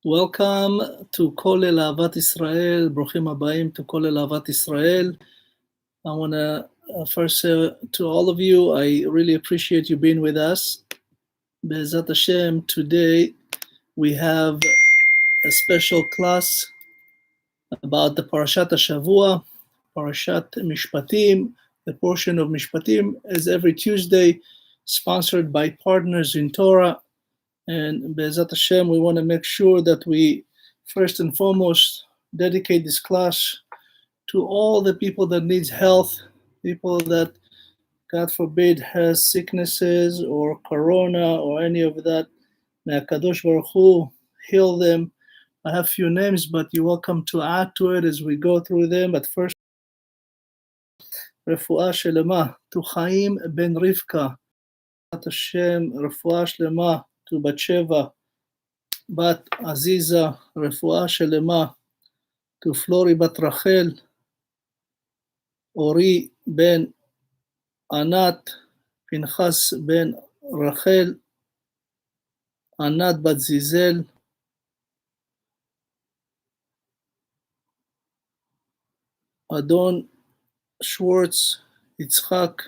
Welcome to Kolel Ahavat Israel. Brochim Habayim to Kolel Ahavat Israel. I want to first say to all of you, I really appreciate you being with us. Be'ezat Hashem, today we have a special class about the Parashat Hashavua, Parashat Mishpatim, the portion of Mishpatim, as every Tuesday, sponsored by Partners in Torah. And Be'ezat Hashem, we want to make sure that we first and foremost dedicate this class to all the people that needs health, people that, God forbid, has sicknesses or corona or any of that. May HaKadosh Baruch Hu heal them. I have few names, but you're welcome to add to it as we go through them. But first, Refuah Shelema to Chaim ben Rivka. Hashem, Refuah Shelema to Batsheva, Bat Aziza, Refuah Shelema to Flori Bat Rachel, Ori ben Anat, Pinchas ben Rachel, Anat Bat Zizel, Adon Schwartz, Yitzchak,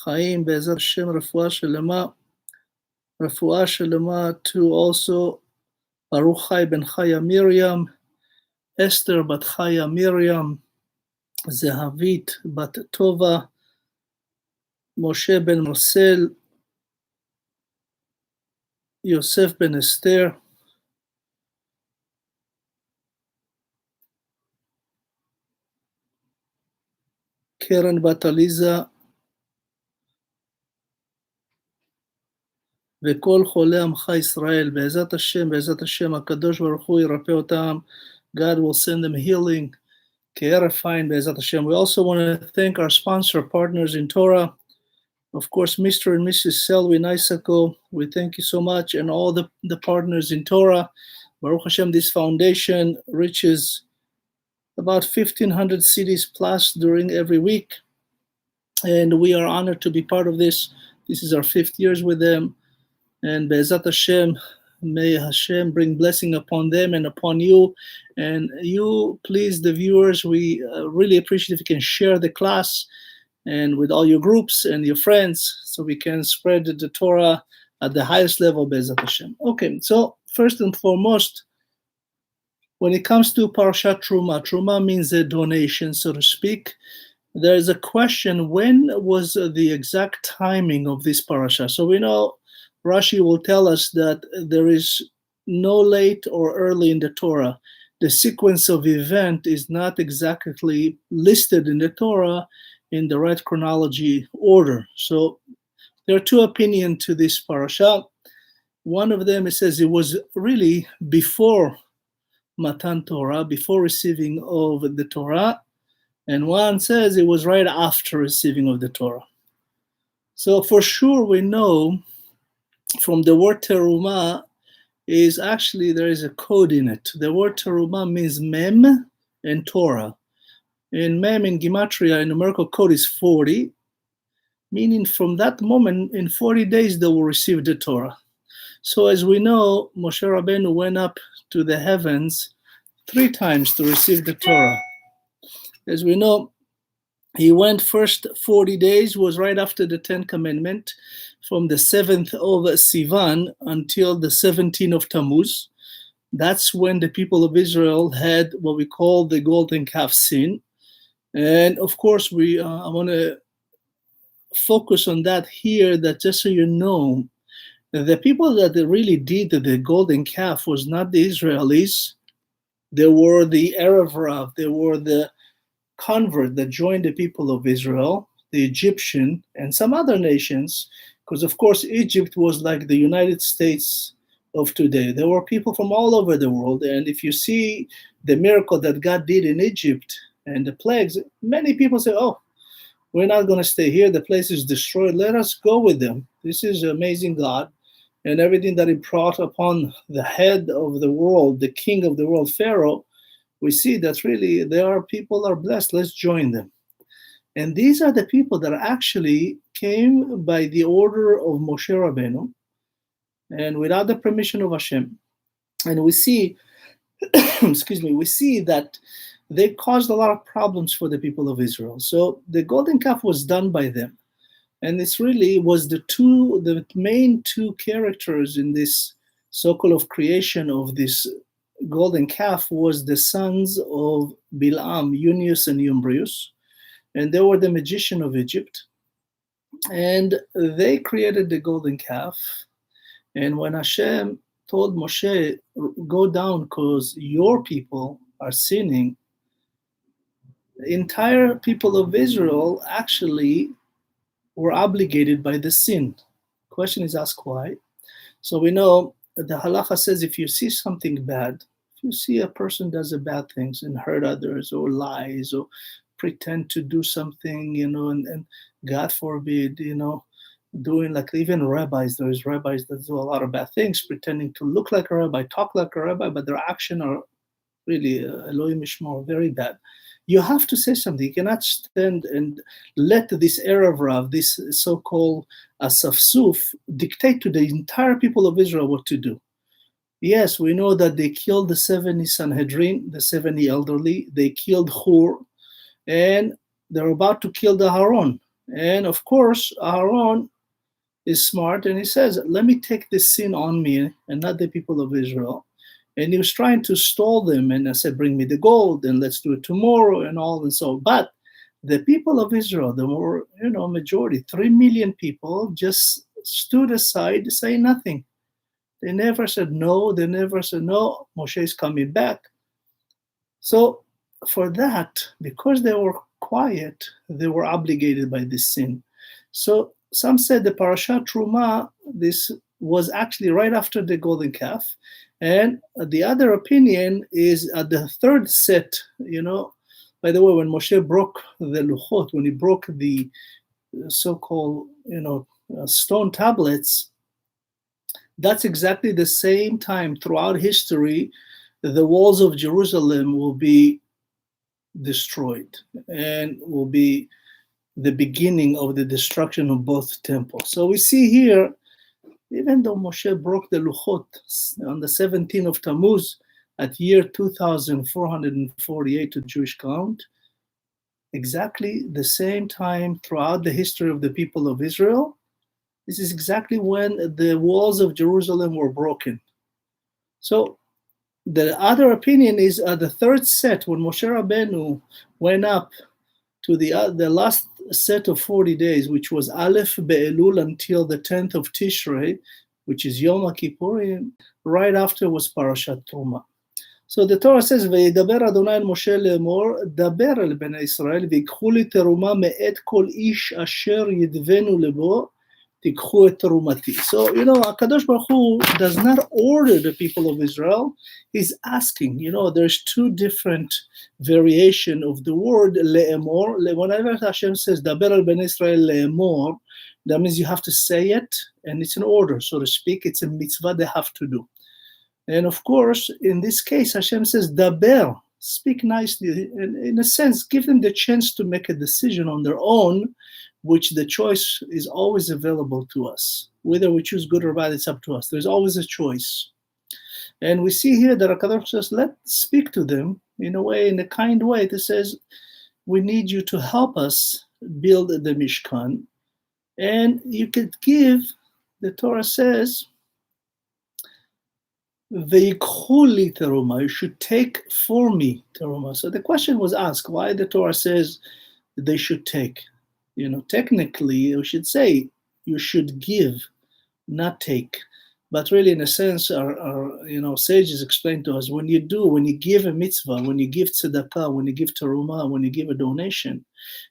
Chaim, Be'ezat Hashem, Refuah Shelema. Refuah Shelema to also Baruch Chai ben Chaya Miriam, Esther bat Chaya Miriam, Zahavit bat Tova, Moshe ben Marcel, Yosef ben Esther, Keren bat Aliza, וכל חולי עמך ישראל, בעזרת השם, הקדוש ברוך הוא ירפא אותם. God will send them healing, כהרף עין, בעזרת השם. We also want to thank our sponsor partners in Torah, of course, Mr. and Mrs. Selvi Nisako. We thank you so much, and all the partners in Torah. Baruch Hashem, this foundation reaches about 1,500 cities plus during every week, and we are honored to be part of this. This is our 5th year with them. And Be'ezat Hashem, may Hashem bring blessing upon them and upon you. And you, please, the viewers, we really appreciate if you can share the class and with all your groups and your friends so we can spread the Torah at the highest level, Be'ezat Hashem. Okay, so first and foremost, when it comes to Parashat Terumah, Terumah means a donation, so to speak. There is a question, when was the exact timing of this parasha? So we know Rashi will tell us that there is no late or early in the Torah. The sequence of event is not exactly listed in the Torah in the right chronology order. So there are two opinions to this parasha. One of them, it says it was really before Matan Torah, before receiving of the Torah, and one says it was right after receiving of the Torah. So for sure we know from the word TERUMAH is actually, there is a code in it. The word TERUMAH means mem and Torah. In mem, in Gematria, in numerical code is 40, meaning from that moment, in 40 days, they will receive the Torah. So as we know, Moshe Rabbeinu went up to the heavens 3 times to receive the Torah. As we know, he went first 40 days, was right after the 10th commandment, from the 7th of Sivan until the 17th of Tammuz. That's when the people of Israel had what we call the golden calf sin. And of course, I want to focus on that here, that just so you know, the people that really did the golden calf was not the Israelis. They were the Erev Rav, they were the convert that joined the people of Israel, the Egyptian, and some other nations, because of course Egypt was like the United States of today. There were people from all over the world, and if you see the miracle that God did in Egypt and the plagues, many people say, oh, we're not going to stay here, the place is destroyed, let us go with them. This is amazing God, and everything that he brought upon the head of the world, the king of the world, Pharaoh, we see that really people are blessed, let's join them. And these are the people that actually came by the order of Moshe Rabbeinu and without the permission of Hashem. And we see, excuse me, we see that they caused a lot of problems for the people of Israel. So the golden calf was done by them. And this really was the main two characters in this so-called of creation of this golden calf was the sons of Bilam, Unius and Umbrius. And they were the magician of Egypt. And they created the golden calf. And when Hashem told Moshe, go down because your people are sinning, the entire people of Israel actually were obligated by the sin. Question is asked why. So we know the halacha says if you see something bad, if you see a person does a bad things and hurt others or lies or pretend to do something, and God forbid, doing like even rabbis, there's rabbis that do a lot of bad things, pretending to look like a rabbi, talk like a rabbi, but their actions are really Elohim Ishmael, very bad. You have to say something. You cannot stand and let this Erev Rav, this so-called Asafsuf, dictate to the entire people of Israel what to do. Yes, we know that they killed the 70 Sanhedrin, the 70 elderly. They killed Hur, and they're about to kill the Aaron. And of course, Aaron is smart, and he says, let me take this sin on me and not the people of Israel. And he was trying to stall them, and I said, bring me the gold, and let's do it tomorrow, and all and so. But the people of Israel, the more, majority, 3 million people, just stood aside to say nothing. They never said no. They never said no. Moshe is coming back. So for that, because they were quiet, they were obligated by this sin. So some said the parashat Truma, this was actually right after the golden calf. And the other opinion is at the third set, by the way, when Moshe broke the luchot, when he broke the so-called, stone tablets, that's exactly the same time throughout history, the walls of Jerusalem will be destroyed and will be the beginning of the destruction of both temples. So we see here, even though Moshe broke the luchot on the 17th of Tammuz at year 2448 to Jewish count, exactly the same time throughout the history of the people of Israel, this is exactly when the walls of Jerusalem were broken. So the other opinion is the third set, when Moshe Rabbeinu went up to the last set of 40 days, which was Aleph Be'elul until the 10th of Tishrei, which is Yom Kippurim, right after was Parashat Torah. So the Torah says, "V'yidaber Adonai el Moshe le'emor, daber el bnei Israel, v'yikchu li teruma me'et kol ish asher yidvenu lebo, tikchu et terumati." So, HaKadosh Baruch Hu does not order the people of Israel. He's asking. There's two different variation of the word le'emor. Whenever Hashem says, daber el bnei Israel le'emor, that means you have to say it, and it's an order, so to speak. It's a mitzvah they have to do. And of course, in this case, Hashem says, daber, speak nicely, and in a sense, give them the chance to make a decision on their own, which the choice is always available to us. Whether we choose good or bad, it's up to us. There's always a choice. And we see here that HaKadosh says, let's speak to them in a kind way that says, we need you to help us build the Mishkan. And you could give, the Torah says, Ve'yikhuli teruma, you should take for me teruma. So the question was asked, why the Torah says they should take? Technically, you should say you should give, not take. But really, in a sense, our sages explain to us, when you give a mitzvah, when you give tzedakah, when you give teruma, when you give a donation,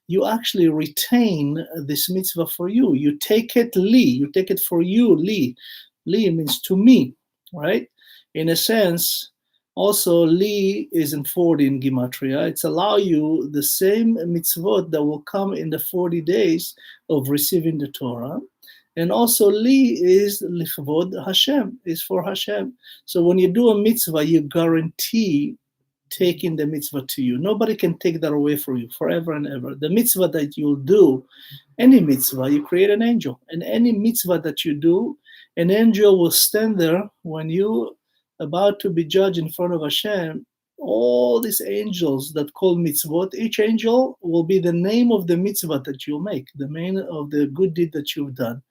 you actually retain this mitzvah for you. You take it you take it for you, li. Li means to me, right? In a sense, also li is in 40 in Gematria. It's allow you the same mitzvot that will come in the 40 days of receiving the Torah. And also li is lichvod Hashem, is for Hashem. So when you do a mitzvah, you guarantee taking the mitzvah to you. Nobody can take that away from you forever and ever. The mitzvah that you'll do, any mitzvah, you create an angel. And any mitzvah that you do, an angel will stand there when you about to be judged in front of Hashem, all these angels that call mitzvot, each angel will be the name of the mitzvah that you make, the name of the good deed that you've done.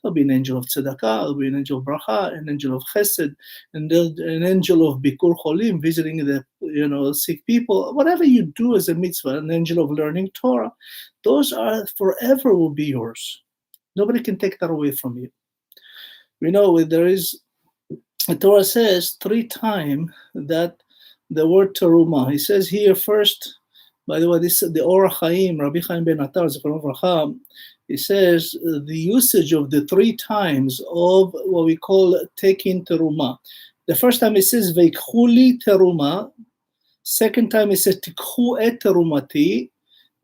There'll be an angel of tzedakah, there'll be an angel of bracha, an angel of chesed, and an angel of bikur cholim, visiting the sick people. Whatever you do as a mitzvah, an angel of learning Torah, those are forever will be yours. Nobody can take that away from you. We know there is, the Torah says 3 times that the word terumah. He says here first, by the way, this is the Or Chaim, Rabbi Chaim ben Attar, Zichrono Livracha. He says the usage of the 3 times of what we call taking terumah. The first time it says veikhu terumah. Second time it says tikhu et terumati.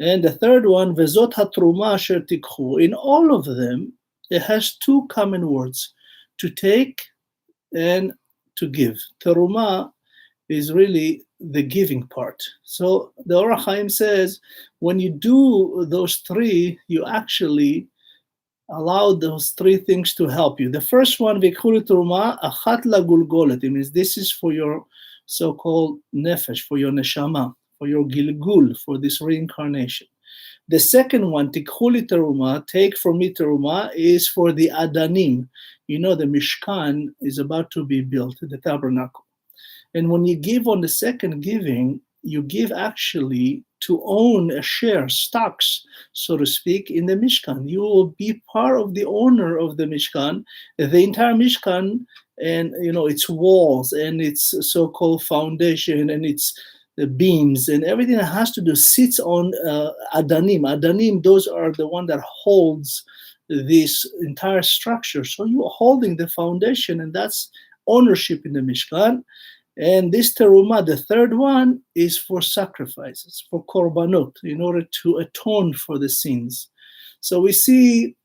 And the third one, vezot hatruma asher tikhu. In all of them, it has 2 common words: to take and to give. Terumah is really the giving part. So the Or Chaim says, when you do those 3, you actually allow those 3 things to help you. The first one, v'ikhu terumah achat lagulgolet. It means this is for your so-called nefesh, for your neshama, for your gilgul, for this reincarnation. The second one, tikhu terumah, take from me terumah, is for the adanim. You know, the Mishkan is about to be built, the Tabernacle. And when you give on the second giving, you give actually to own a share, stocks, so to speak, in the Mishkan. You will be part of the owner of the Mishkan, the entire Mishkan, and its walls and its so-called foundation and its beams and everything that has to do sits on adanim. Adanim, those are the one that holds this entire structure. So you are holding the foundation, and that's ownership in the Mishkan. And this terumah, the third one, is for sacrifices, for korbanot, in order to atone for the sins. So we see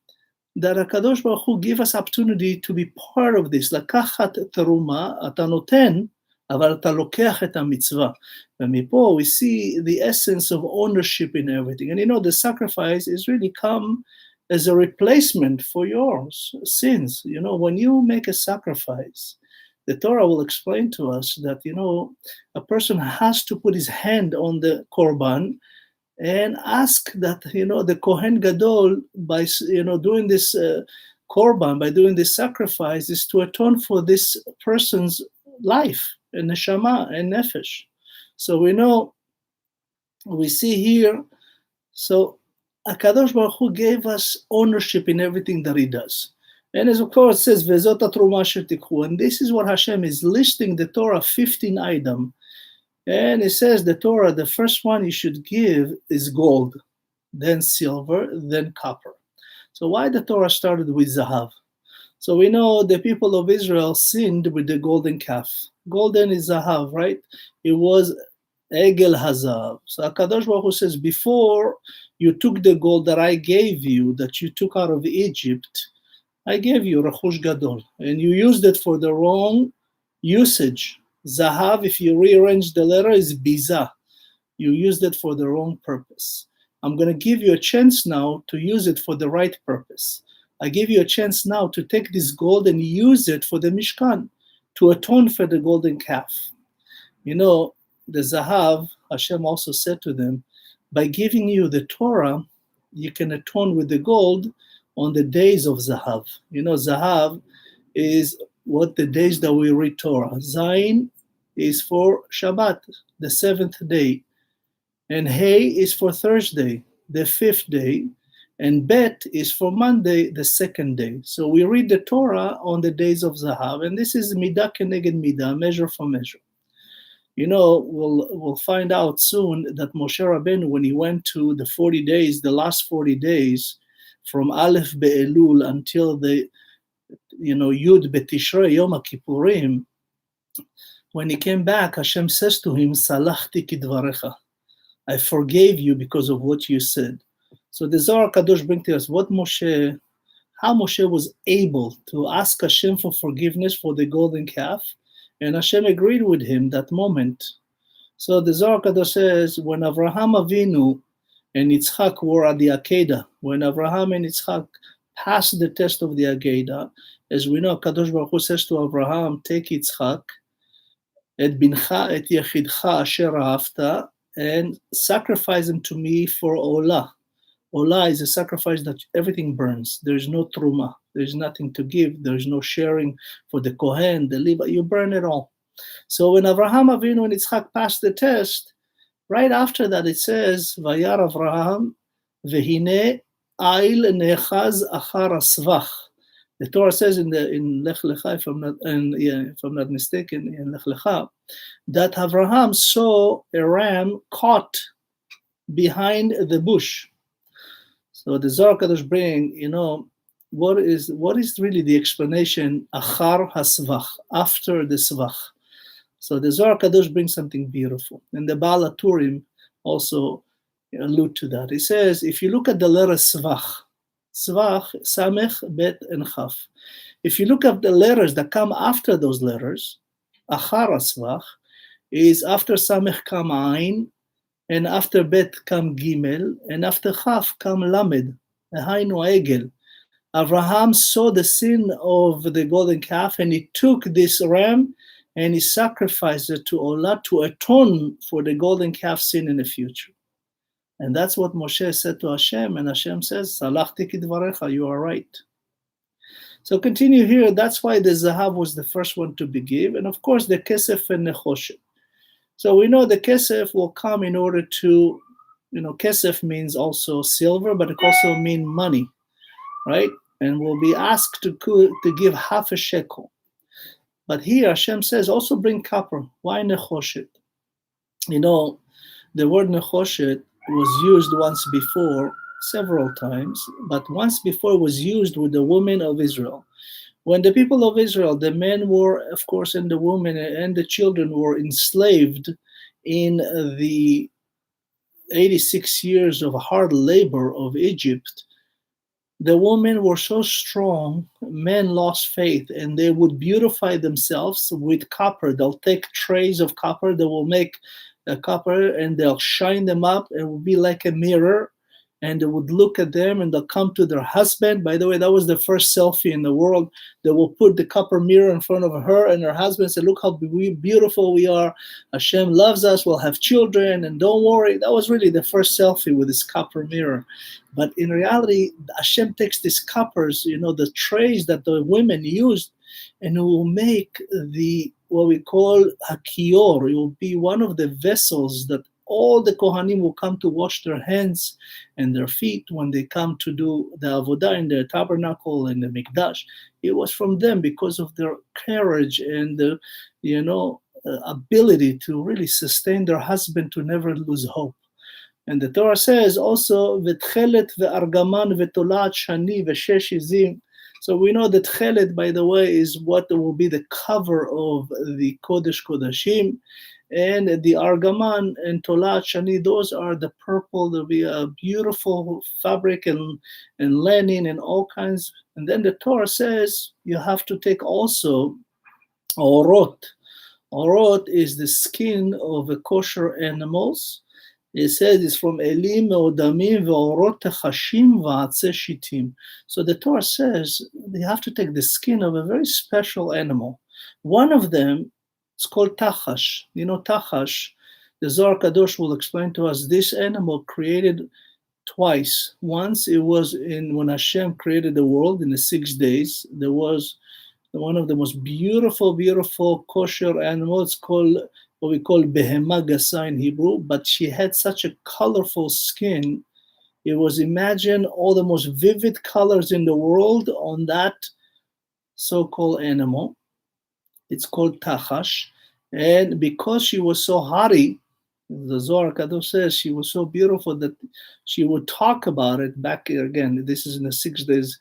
that HaKadosh Baruch Hu give us opportunity to be part of this. Lakachat terumah, אתה נותן, אבל אתה לוקח את המצווה. ומפה we see the essence of ownership in everything. And the sacrifice is really come as a replacement for your sins. When you make a sacrifice, the Torah will explain to us that, a person has to put his hand on the korban and ask that, the Kohen Gadol, by, doing this korban, by doing this sacrifice, is to atone for this person's life, and neshama, and nefesh. So we see here, so HaKadosh Baruch Hu gave us ownership in everything that he does. And as of course it says, vezot hatruma asher tikhu, and this is what Hashem is listing the Torah 15 items. And it says the Torah, the first one you should give is gold, then silver, then copper. So why the Torah started with Zahav? So we know the people of Israel sinned with the golden calf. Golden is Zahav, right? It was Egel Hazav. So HaKadosh Baruch Hu says, before you took the gold that I gave you, that you took out of Egypt, I gave you Rachush Gadol, and you used it for the wrong usage. Zahav, if you rearrange the letter, is Biza. You used it for the wrong purpose. I'm going to give you a chance now to use it for the right purpose. I give you a chance now to take this gold and use it for the Mishkan, to atone for the golden calf. The Zahav, Hashem also said to them, by giving you the Torah, you can atone with the gold on the days of Zahav. Zahav is what the days that we read Torah. Zayin is for Shabbat, the 7th day. And Hey is for Thursday, the 5th day. And Bet is for Monday, the 2nd day. So we read the Torah on the days of Zahav. And this is Midah keneged Midah, measure for measure. We'll find out soon that Moshe Rabbeinu, when he went to the 40 days, the last 40 days, from Aleph Be'elul until the, Yud Betishrei, Yom HaKippurim, when he came back, Hashem says to him, Salachti kidvarecha. I forgave you because of what you said. So the Zohar Kadosh brings to us how Moshe was able to ask Hashem for forgiveness for the golden calf, and Hashem agreed with him that moment. So the Zohar Kadosh says, when Avraham Avinu and Yitzchak were at the Akedah, when Avraham and Yitzchak passed the test of the Akedah, as we know, Kadosh Baruch Hu says to Avraham, take Yitzchak et bincha et yechidcha asher ahavta, and sacrifice them to me for olah. Olah is a sacrifice that everything burns. There's no terumah. There's nothing to give. There's no sharing for the Kohen, the Levite. You burn it all. So when Avraham Avinu and Yitzchak passed the test, right after that it says, Vayar Avraham vehine ail nechaz achar asvach. The Torah says in Lech Lecha, if I'm not mistaken, in Lech Lecha, that Avraham saw a ram caught behind the bush. So the Zohar Kadosh bring, what is really the explanation, achar hasvach, after the svach. So the Zohar Kadosh brings something beautiful. And the Baal HaTurim also allude to that. He says, if you look at the letter svach, samech, bet, and chaf. If you look at the letters that come after those letters, achar hasvach, is after samech come ayin, and after bet come gimel, and after chaf come lamed, hainu egel. Avraham saw the sin of the golden calf, and he took this ram and he sacrificed it to Olah to atone for the golden calf sin in the future. And that's what Moshe said to Hashem, and Hashem says, Salachti kidvarecha, you are right. So continue here, that's why the Zahav was the first one to be given, and of course the Kesef and Nechoshet. So we know the Kesef will come in order to, Kesef means also silver, but it also means money, right? And will be asked to give half a shekel. But here Hashem says, also bring copper. Why Nechoshet? The word Nechoshet was used once before, several times, but once before was used with the women of Israel. When the people of Israel, the men were, of course, and the women and the children were enslaved in the 86 years of hard labor of Egypt, the women were so strong, men lost faith, and they would beautify themselves with copper. They'll take trays of copper, they will make copper, and they'll shine them up. It will be like a mirror, and they would look at them, and they'll come to their husband. By the way, that was the first selfie in the world. They will put the copper mirror in front of her and her husband and say, look how beautiful we are. Hashem loves us. We'll have children, and don't worry. That was really the first selfie with this copper mirror. But in reality, Hashem takes these coppers, the trays that the women used, and it will make what we call hakior. It will be one of the vessels that all the Kohanim will come to wash their hands and their feet when they come to do the avodah in the tabernacle and the mikdash. It was from them because of their courage and the, ability to really sustain their husband to never lose hope. And the Torah says also, v'tchelet ve'argaman v'tolat shani v'shesh izim. So we know that tchelet, by the way, is what will be the cover of the Kodesh Kodashim. And the argaman and tolat shani, those are the purple. There'll be a beautiful fabric and linen and all kinds. And then the Torah says you have to take also orot. Orot is the skin of the kosher animals. It says it's from elim meodamim ve'orot techashim va'atzeh shitim. So the Torah says you have to take the skin of a very special animal. One of them, it's called tachash. Tachash, the Zohar Kadosh will explain to us, this animal created twice. Once it was when Hashem created the world in the 6 days. There was one of the most beautiful kosher animals. It's called what we call behemah gasa in Hebrew, but she had such a colorful skin. It was, imagine all the most vivid colors in the world on that so-called animal. It's called tachash. And because she was so haughty, the Zohar Kadosh says she was so beautiful that she would talk about it back again. This is in the 6 days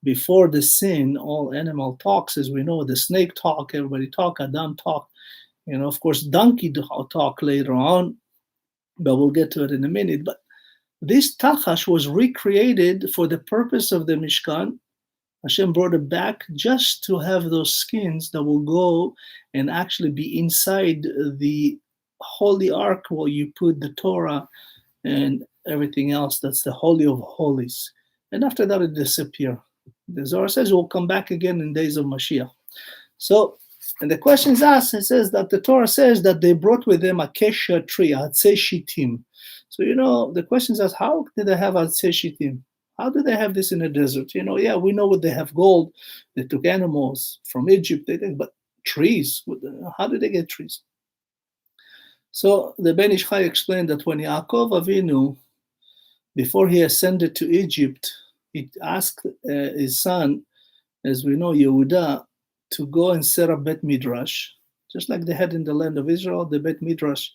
before the sin. All animal talks, as we know, the snake talk, everybody talk, Adam talk. Of course, donkey talk later on, but we'll get to it in a minute. But this tachash was recreated for the purpose of the Mishkan. Hashem brought it back just to have those skins that will go and actually be inside the holy ark where you put the Torah and everything else. That's the Holy of Holies. And after that, it disappears. The Zohar says it will come back again in days of Mashiach. So And the question is asked, it says that the Torah says that they brought with them acacia tree, atzei shittim. So, the question is asked, how did they have atzei shittim? How do they have this in the desert? Yeah, we know what they have gold. They took animals from Egypt, but trees, how did they get trees? So the Ben Ish Chai explained that when Yaakov Avinu, before he ascended to Egypt, he asked his son, as we know, Yehuda, to go and set up Bet Midrash, just like they had in the land of Israel, the Bet Midrash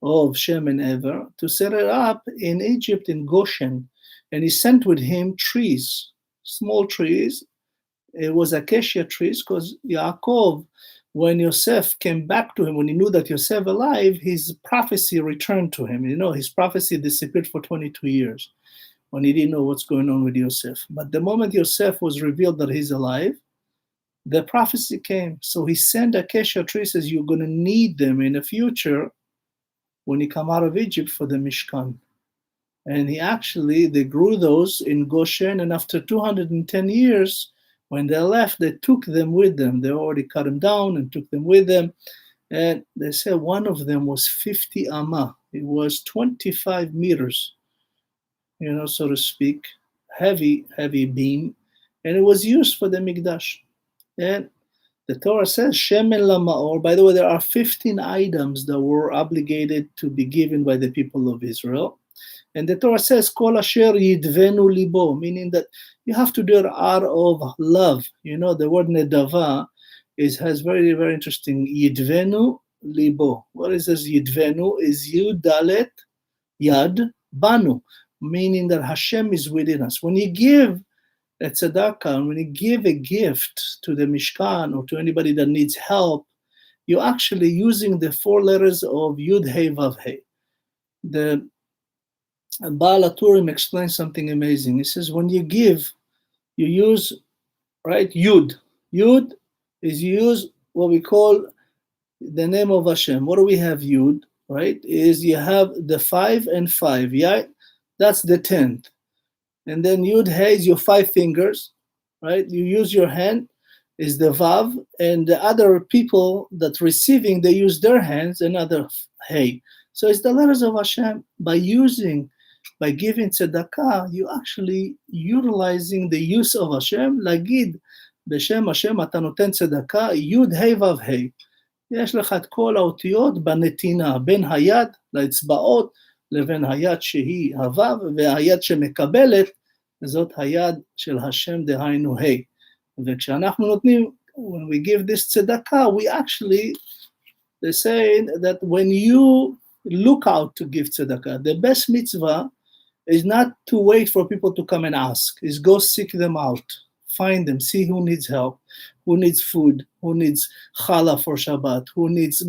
of Shem and Ever, to set it up in Egypt, in Goshen. And he sent with him trees, small trees. It was acacia trees, because Yaakov, when Yosef came back to him, when he knew that Yosef alive, his prophecy returned to him. His prophecy disappeared for 22 years when he didn't know what's going on with Yosef. But the moment Yosef was revealed that he's alive, the prophecy came. So he sent acacia trees, says you're going to need them in the future when you come out of Egypt for the Mishkan. And they grew those in Goshen, and after 210 years, when they left, they took them with them. They already cut them down and took them with them. And they said one of them was 50 amah. It was 25 meters, so to speak, heavy beam. And it was used for the Mikdash. And the Torah says, Shemen Lamaor. By the way, there are 15 items that were obligated to be given by the people of Israel. And the Torah says, Kol asher yidvenu libo, meaning that you have to do it out of love. The word nedava has very, very interesting. Yidvenu libo. What is this yidvenu? Is yud dalet yad banu, meaning that Hashem is within us. When you give a tzedakah, when you give a gift to the Mishkan or to anybody that needs help, you're actually using the 4 letters of Yud Hey Vav Hey. The Baal HaTurim explains something amazing. He says, when you give, you use, Yud. Yud is you use what we call the name of Hashem. What do we have, Yud, is you have the 5 and 5, yeah? That's the 10th. And then Yud Hey is your 5 fingers, You use your hand, is the Vav, and the other people that receiving, they use their hands, another Hey. So it's the letters of Hashem. By giving tzedakah, you actually utilizing the use of Hashem. Lagid, בשם Hashem אתה נותן צדקה, יוד ה' ו' ה'. יש לך את כל האותיות בנתינה, בין היד לאצבעות, לבין היד שהיא הו' והיד שמקבלת, זאת היד של השם דהיינו ה'. וכשאנחנו נותנים, when we give this tzedakah, we actually, they say that when you look out to give tzedakah, the best mitzvah is not to wait for people to come and ask, is go seek them out, find them, see who needs help, who needs food, who needs challah for Shabbat, who needs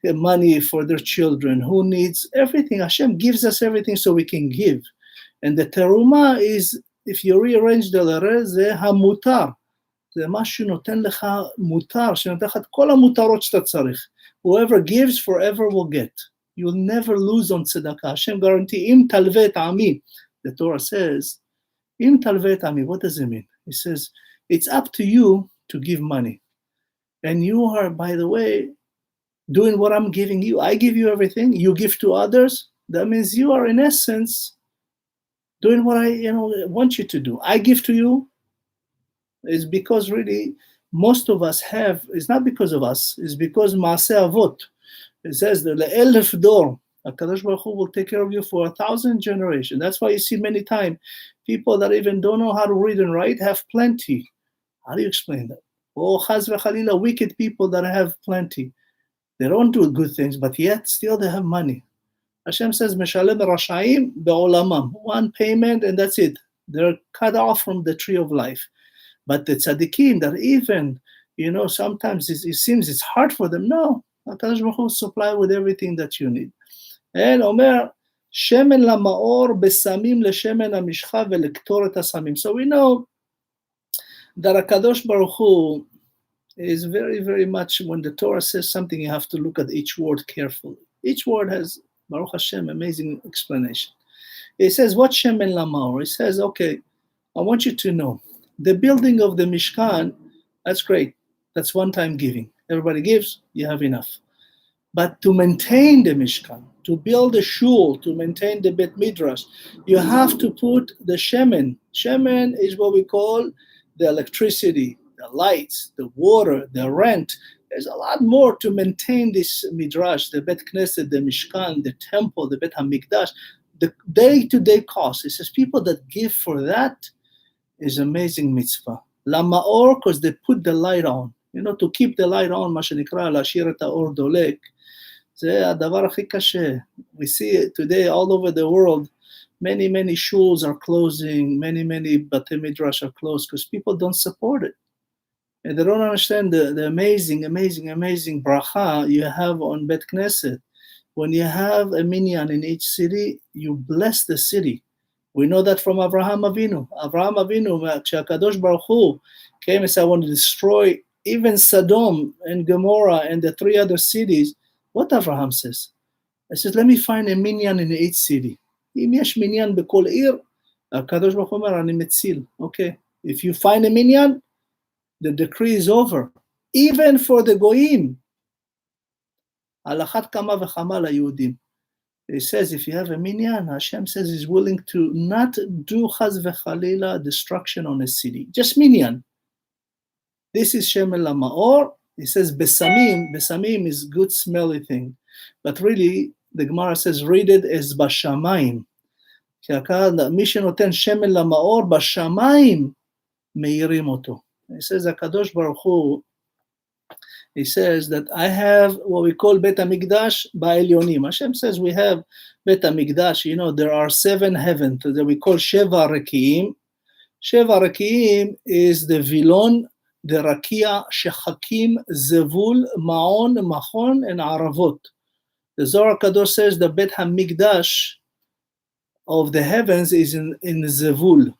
money for their children, who needs everything. Hashem gives us everything so we can give. And the TERUMAH is, if you rearrange the letters, זה המותר. זה מה שנותן לך מותר, שנותן לך את כל המותרות שאתה צריך. Whoever gives forever will get. You'll never lose on tzedakah. Hashem guarantee, im talvet ami. The Torah says, im talvet ami. What does it mean? It says, it's up to you to give money. And you are, by the way, doing what I'm giving you. I give you everything. You give to others. That means you are, in essence, doing what I want you to do. I give to you is because really most of us have, it's not because of us, it's because Maaseh Avot. It says that le'elef dor, HaKadosh Baruch Hu will take care of you for 1,000 generations. That's why you see many times people that even don't know how to read and write have plenty. How do you explain that? Oh, chaz v'chalila, wicked people that have plenty. They don't do good things, but yet still they have money. Hashem says, Meshalem Rasha'im be'olamam. One payment and that's it. They're cut off from the tree of life. But the tzaddikim that even, sometimes it seems it's hard for them. No, HaKadosh Baruch Hu supply with everything that you need. And Omer, Shemen la'ma'or besamim le'shemen ha'mishcha ve'lektoret ha'samim. So we know that HaKadosh Baruch Hu is very, very much, when the Torah says something, you have to look at each word carefully. Each word has, Baruch Hashem, amazing explanation. It says, what Shemen la'ma'or? It says, okay, I want you to know, the building of the Mishkan, that's great. That's one-time giving. Everybody gives, you have enough. But to maintain the Mishkan, to build a shul, to maintain the Bet Midrash, you have to put the shemen. Shemen is what we call the electricity, the lights, the water, the rent. There's a lot more to maintain this Midrash, the Bet Knesset, the Mishkan, the temple, the Bet HaMikdash, the day-to-day cost. It says people that give for that is amazing mitzvah. Lamaor, because they put the light on. To keep the light on, מה שנקרא, להשאיר את האור דולק, זה הדבר הכי קשה. We see it today all over the world. Many shuls are closing, many Batei Midrash are closed because people don't support it. And they don't understand the amazing bracha you have on Bet Knesset. When you have a minyan in each city, you bless the city. We know that from Avraham Avinu. Avraham Avinu, כשהקדוש ברוך הוא came and said, I want to destroy even Sodom and Gomorrah and the 3 other cities, what Avraham says? He says, let me find a minyan in each city. אם יש minyan בכל עיר, הקדוש ברוך הוא אומר, אני מציל. Okay, if you find a minyan, the decree is over. Even for the goyim. על אחת כמה וכמה ליהודים. He says, if you have a minyan, Hashem says he's willing to not do chaz v'chalila destruction on a city. Just minyan. This is Shemen Lamaor. He says, Besamim. Besamim is good smelly thing. But really, the Gemara says, read it as Bashamayim. מי שנותן שמן למאור, בשמיים מאירים אותו. He says, הקדוש ברוך הוא, he says that I have what we call Bet HaMikdash ba'elyonim. Hashem says we have Bet HaMikdash. There are 7 heavens that we call Sheva Rekiim. Sheva Rekiim is the Vilon, the Rakia, Shechakim, Zevul, Maon, Machon, and Aravot. The Zohar Kadosh says the Bet HaMikdash of the heavens is in Zevul.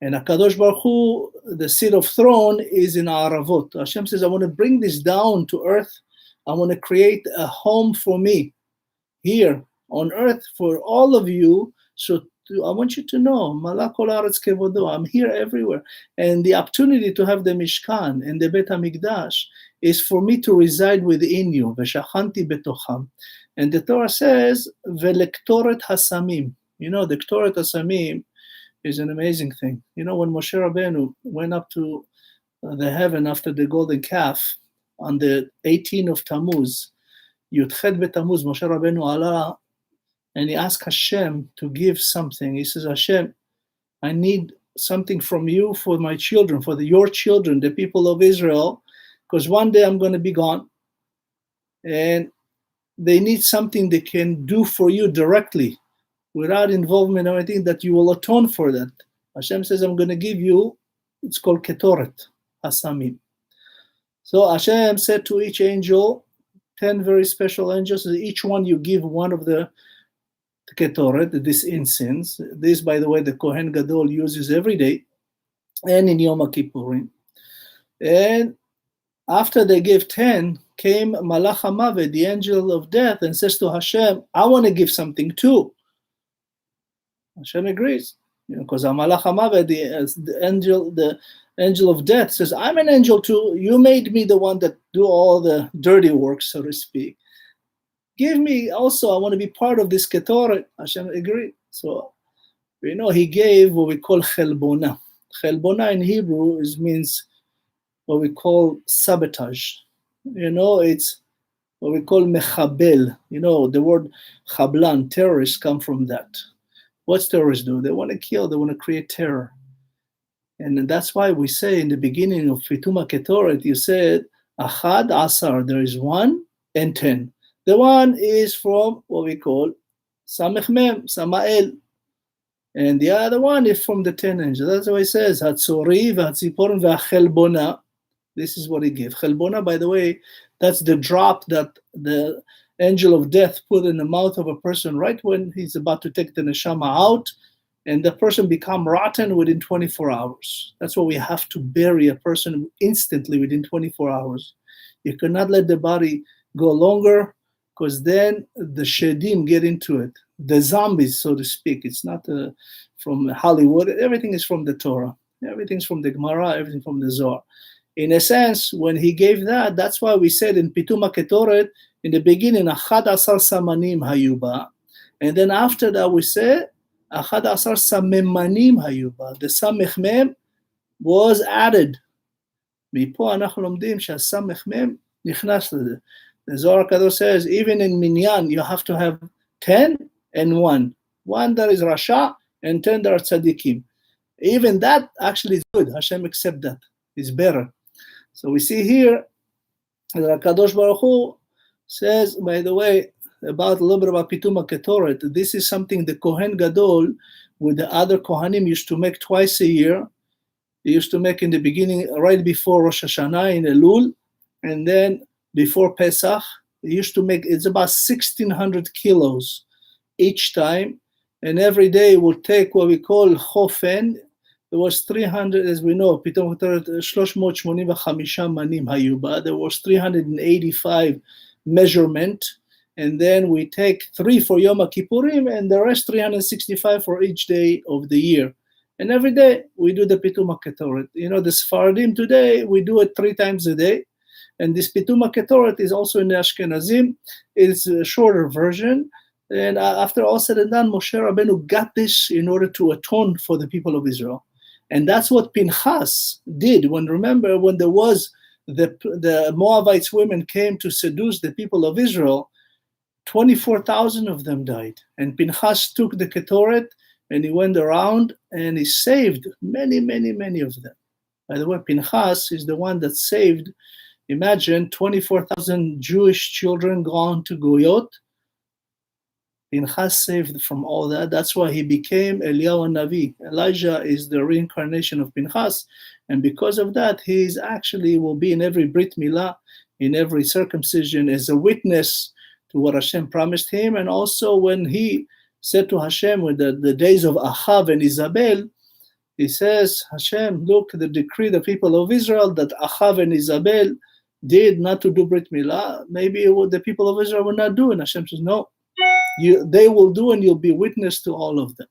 And HaKadosh Baruch Hu, the seat of throne, is in Aravot. Hashem says, I want to bring this down to earth. I want to create a home for me here on earth for all of you. So I want you to know, Malak Kol Haaretz Kevodo, I'm here everywhere. And the opportunity to have the Mishkan and the Bet HaMikdash is for me to reside within you. V'shachanti betocham. And the Torah says, V'lektoret hasamim. The Ktoret hasamim is an amazing thing. When Moshe Rabbeinu went up to the heaven after the golden calf on the 18th of Tammuz, Yudchet B'Tammuz, Moshe Rabbeinu Allah, and he asked Hashem to give something. He says, Hashem, I need something from you for my children, for your children, the people of Israel, because one day I'm going to be gone. And they need something they can do for you directly, without involvement or anything, that you will atone for that. Hashem says, I'm going to give you, it's called Ketoret, Hasamim. So Hashem said to each angel, 10 very special angels, each one you give one of the Ketoret, this incense. This, by the way, the Kohen Gadol uses every day, and in Yom Kippurim. And after they gave 10, came Malach HaMavet, the angel of death, and says to Hashem, I want to give something too. Hashem agrees, because Malach HaMavet, the angel of death, says, I'm an angel too. You made me the one that do all the dirty work, so to speak. Give me also, I want to be part of this Ketoret. Hashem agreed. So, he gave what we call Chelbona. Chelbona in Hebrew means what we call sabotage. It's what we call mechabel. The word chablan, terrorists, come from that. What's terrorists do? They want to kill, they want to create terror. And that's why we say in the beginning of Fituma Ketoret, you said, Achad Asar, there is 1 and 10. The 1 is from what we call Samech Mem, Samael. And the other one is from the 10 angels. That's why it says, Hatzori, V'hatziporim, V'achelbona. This is what he gave. Chelbona, by the way, that's the drop that the angel of death put in the mouth of a person right when he's about to take the neshama out, and the person become rotten within 24 hours. That's why we have to bury a person instantly within 24 hours. You cannot let the body go longer, because then the shedim get into it. The zombies, so to speak. It's not from Hollywood. Everything is from the Torah. Everything's from the Gemara, everything from the Zohar. in a sense, when he gave that, that's why we said in Pituma Ketoret, in the beginning, 11 samanim hayuba. And then after that, we say, 11 samemanim hayuba. The samechmem was added. מפה אנחנו לומדים שהסמ"ם נכנס לזה. The Zohar Kadosh says, even in Minyan, you have to have 10 and 1. 1 that is Rasha, and 10 that are Tzaddikim. Even that actually is good. Hashem accept that. It's better. So we see here that Kadosh Baruch Hu says, by the way, about a little bit about Pituma Ketoret. This is something the Kohen Gadol with the other Kohanim used to make twice a year. They used to make in the beginning, right before Rosh Hashanah in Elul, and then before Pesach. They used to make, it's about 1,600 kilos each time, and every day we'll take what we call chofen. There was 300, as we know, פתאום 385 manim hayuba. There was 385 measurement, and then we take 3 for Yom Kippurim, and the rest 365 for each day of the year. And every day we do the Pituma Ketoret. You know, the Sephardim today, we do it 3 times a day. And this Pituma Ketoret is also in the Ashkenazim. It's a shorter version. And after all said and done, Moshe Rabbeinu got this in order to atone for the people of Israel. And that's what Pinchas did. Remember, when there was the Moabites women came to seduce the people of Israel, 24,000 of them died. And Pinchas took the Ketoret, and he went around and he saved many, many, many of them. By the way, Pinchas is the one that saved, imagine, 24,000 Jewish children gone to Goyot. Pinchas saved from all that. That's why he became Eliyahu Navi. Elijah is the reincarnation of Pinchas. And because of that, he is actually will be in every Brit Milah, in every circumcision, as a witness to what Hashem promised him. And also when he said to Hashem with the days of Achav and Isabel, he says, Hashem, look, the decree the people of Israel that Achav and Isabel did not to do Brit Milah, maybe the people of Israel will not do. And Hashem says, no, they will do, and you'll be witness to all of them.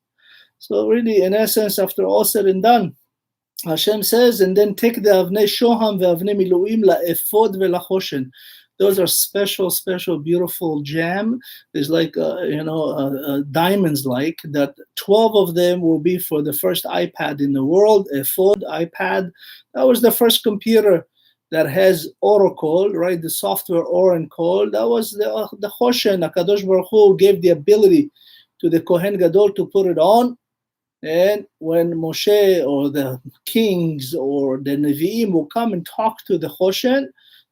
So really, in essence, after all said and done, Hashem says, and then take the Avnei Shoham ve'Avnei Miluim la'efod ve'lachoshen. Those are special, beautiful gem. There's like, diamonds like that. 12 of them will be for the first iPad in the world, a Ford iPad. That was the first computer that has Oracle, right? The software Oracle. That was the Choshen. HaKadosh Baruch Hu gave the ability to the Kohen Gadol to put it on. And when Moshe or the kings or the Nevi'im will come and talk to the Choshen,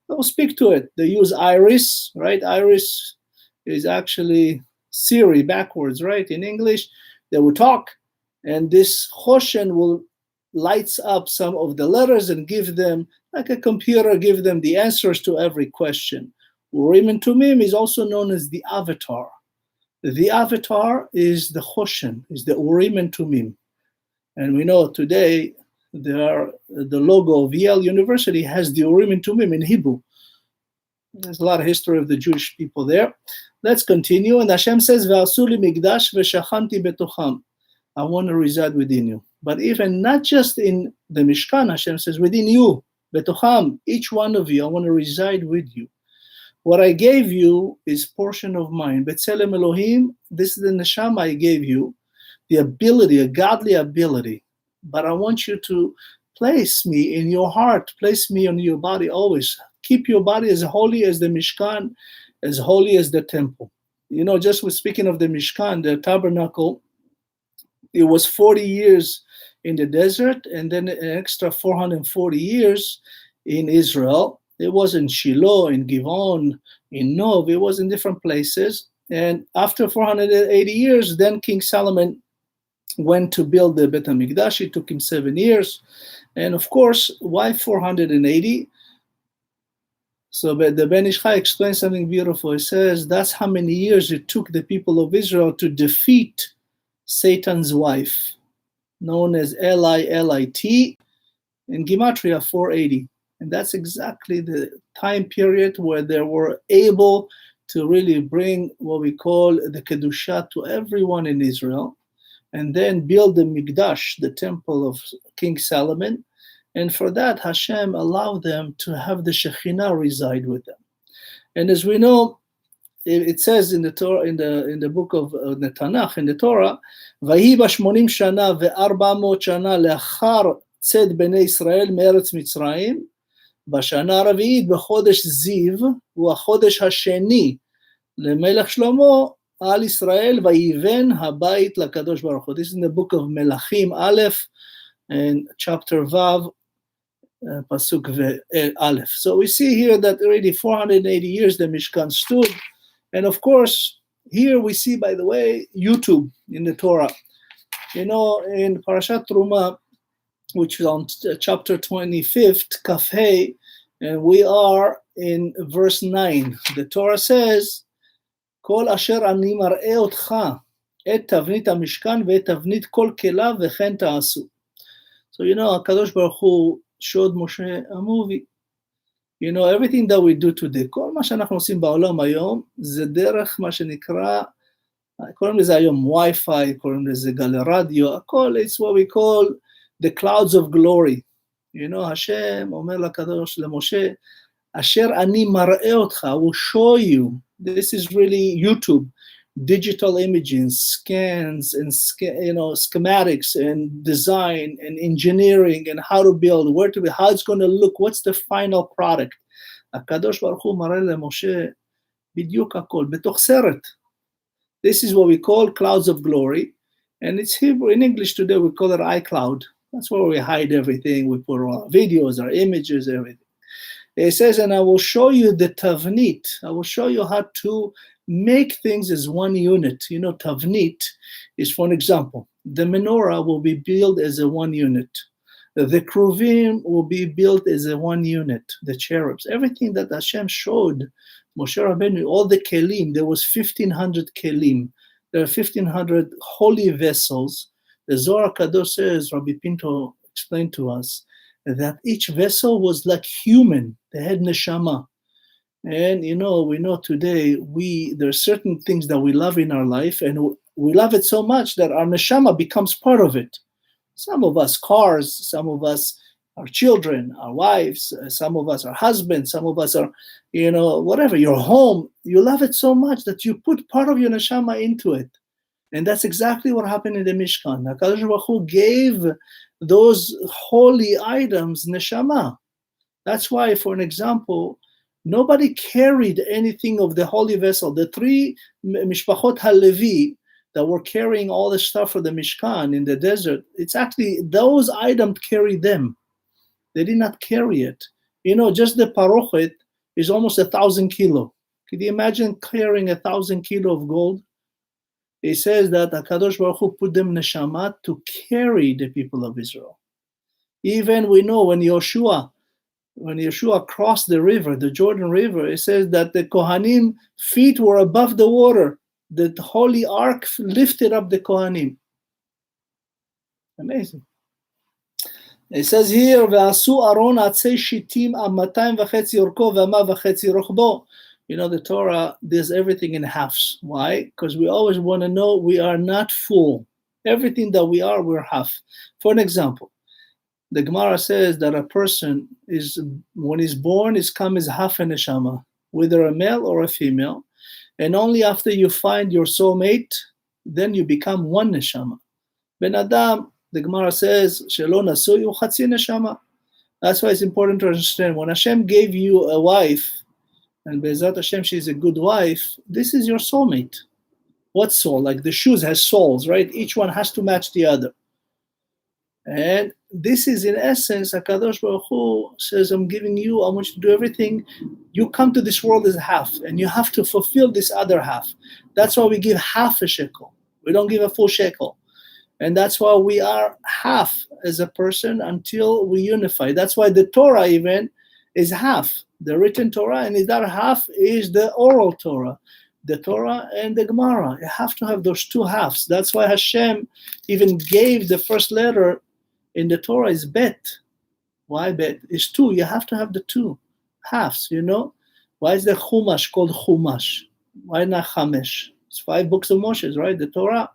they'll speak to it. They use iris, right? Iris is actually Siri backwards, right? In English, they will talk, and this Choshen will lights up some of the letters and give them, like a computer, give them the answers to every question. Urim and Tumim is also known as the avatar. The avatar is the Choshen, is the Urim and Tumim. And we know today, the logo of Yale University has the Urim and Tumim in Hebrew. There's a lot of history of the Jewish people there. Let's continue. And Hashem says, "V'asu li migdash v'shachanti betocham." I want to reside within you. But even not just in the Mishkan, Hashem says, within you, betocham, each one of you, I want to reside with you. What I gave you is portion of mine. B'tselem Elohim, this is the neshama I gave you, the ability, a godly ability. But I want you to place me in your heart, place me on your body always. Keep your body as holy as the Mishkan, as holy as the temple. You know, just with speaking of the Mishkan, the Tabernacle, it was 40 years in the desert and then an extra 440 years in Israel. It was in Shiloh, in Givon, in Nov, it was in different places. And after 480 years, then King Solomon went to build the Bet HaMikdash. It took him 7 years. And of course, why 480? So the Ben Ish Chai explains something beautiful. He says that's how many years it took the people of Israel to defeat Satan's wife, known as Lit, in Gematria 480. And that's exactly the time period where they were able to really bring what we call the Kedusha to everyone in Israel, and then build the Mikdash, the temple of King Solomon. And for that, Hashem allowed them to have the Shekhinah reside with them. And as we know, it says in the Torah, in the book of the Tanakh, in the Torah, "Vahi ב-80 שנה ו-400 שנה לאחר צאת בני ישראל מארץ מצרים, בשנה הרביעית בחודש זיו, הוא החודש השני למלך שלמה, על ישראל ויבן הבית לקדוש ברוך הוא." This is in the book of Melachim Aleph, and chapter Vav, Pasuk Aleph. So we see here that already 480 years the Mishkan stood. And of course, here we see, by the way, YouTube in the Torah. You know, in Parashat Terumah, which is on chapter 25th, Kaf Hey, and we are in verse 9. The Torah says, "Kol asher ani mar'e otcha, et tavnit hamishkan ve'et tavnit kol kelav v'chen ta'asu." So, you know, HaKadosh Baruch Hu showed Moshe a movie. You know, everything that we do today, כל מה שאנחנו עושים בעולם היום, זה דרך מה שנקרא, קוראים לזה היום Wi-Fi, קוראים לזה גלי רדיו, הכל, it's what we call the clouds of glory. You know, השם אומר לקדוש, למשה, אשר אני מראה אותך, I will show you. This is really YouTube, digital imaging, scans, and you know, schematics, and design, and engineering, and how to build, where to be, how it's going to look, what's the final product. הקדוש ברוך הוא מראה למשה בדיוק הכל, בתוך סרט. This is what we call clouds of glory, and it's Hebrew. In English today we call it iCloud. That's where we hide everything. We put our videos, our images, everything. It says, and I will show you the tavnit. I will show you how to make things as one unit. You know, tavnit is, for an example, the menorah will be built as a one unit. The kruvim will be built as a one unit. The cherubs, everything that Hashem showed Moshe Rabbeinu, all the kelim, there was 1,500 kelim. There are 1,500 holy vessels. The Zohar Kadosh says, Rabbi Pinto explained to us, that each vessel was like human. They had neshama. And you know, we know today, there are certain things that we love in our life, and we love it so much that our neshama becomes part of it. Some of us cars, some of us our children, our wives, some of us are husbands, some of us are, you know, whatever, your home. You love it so much that you put part of your neshama into it. And that's exactly what happened in the Mishkan. HaKadosh Baruch Hu gave those holy items neshama. That's why, for an example, nobody carried anything of the holy vessel. The three Mishpachot HaLevi that were carrying all the stuff for the Mishkan in the desert, it's actually those items carried them. They did not carry it. You know, just the parochet is almost 1,000 kilo. Could you imagine carrying 1,000 kilo of gold? It says that HaKadosh Baruch Hu put them neshama to carry the people of Israel. Even we know when Yeshua crossed the river, the Jordan River, it says that the Kohanim feet were above the water. The holy ark lifted up the Kohanim. Amazing. It says here, "Ve'asu Aron atzei shitim 2.5 orko ו1.5 rochbo." You know, the Torah does everything in halves. Why? Because we always want to know we are not full. Everything that we are, we're half. For an example, the Gemara says that a person is, when he's born, is come as half a neshama, whether a male or a female, and only after you find your soulmate, then you become one neshama. Ben Adam, the Gemara says, "Shelo nasuyu chatzi neshama." That's why it's important to understand, when Hashem gave you a wife, and Be'ezrat Hashem, she's a good wife, this is your soulmate. What soul? Like the shoes has soles, right? Each one has to match the other. And this is, in essence, HaKadosh Baruch Hu says, I want you to do everything. You come to this world as half, and you have to fulfill this other half. That's why we give half a shekel. We don't give a full shekel. And that's why we are half as a person until we unify. That's why the Torah even is half. The written Torah, and the other half is the oral Torah. The Torah and the Gemara. You have to have those two halves. That's why Hashem even gave the first letter in the Torah is bet. Why bet? It's two. You have to have the two halves, you know? Why is the Chumash called Chumash? Why not Chamesh? It's 5 books of Moshe, right? The Torah.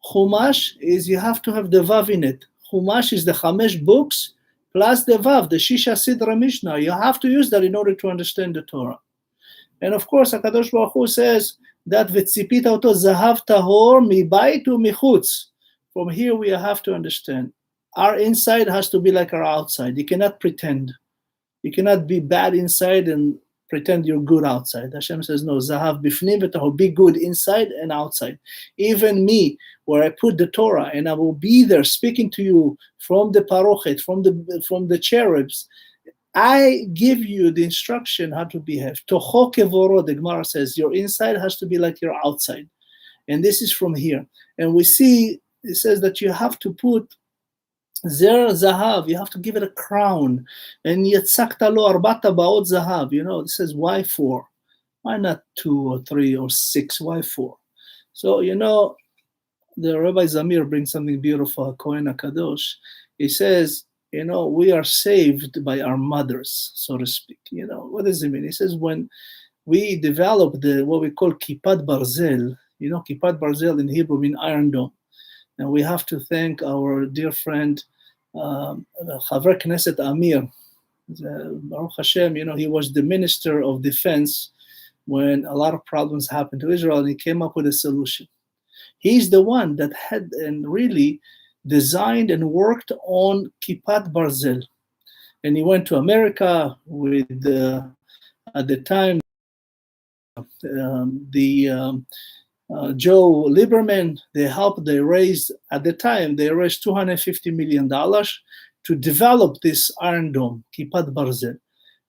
Chumash is you have to have the Vav in it. Chumash is the Chamesh books plus the Vav, the Shisha Sidra Mishnah. You have to use that in order to understand the Torah. And of course, HaKadosh Baruch Hu says that v'tzipita oto zahav tahor mibayit u'michutz. From here, we have to understand. Our inside has to be like our outside. You cannot pretend. You cannot be bad inside and pretend you're good outside. Hashem says, no, Zahav bifnim v'tahor, be good inside and outside. Even me, where I put the Torah, and I will be there speaking to you from the parochet, from the cherubs, I give you the instruction how to behave. Toho kevoro, the Gemara says, your inside has to be like your outside. And this is from here. And we see, it says that you have to put Zer Zahav, you have to give it a crown. And Yetzakta lo arbata baot Zahav, it says, why 4? Why not 2 or 3 or 6? Why 4? So, the Rabbi Zamir brings something beautiful, Kohen HaKadosh. He says, we are saved by our mothers, so to speak. What does it mean? He says, when we develop what we call Kippad Barzel, Kippad Barzel in Hebrew means iron dome. And we have to thank our dear friend, Chaver Knesset Amir. Baruch Hashem, he was the Minister of Defense when a lot of problems happened to Israel, and he came up with a solution. He's the one that had and really designed and worked on Kippad Barzel. And he went to America with, at the time, Joe Lieberman. They raised $250 million to develop this iron dome, Kippad Barzel.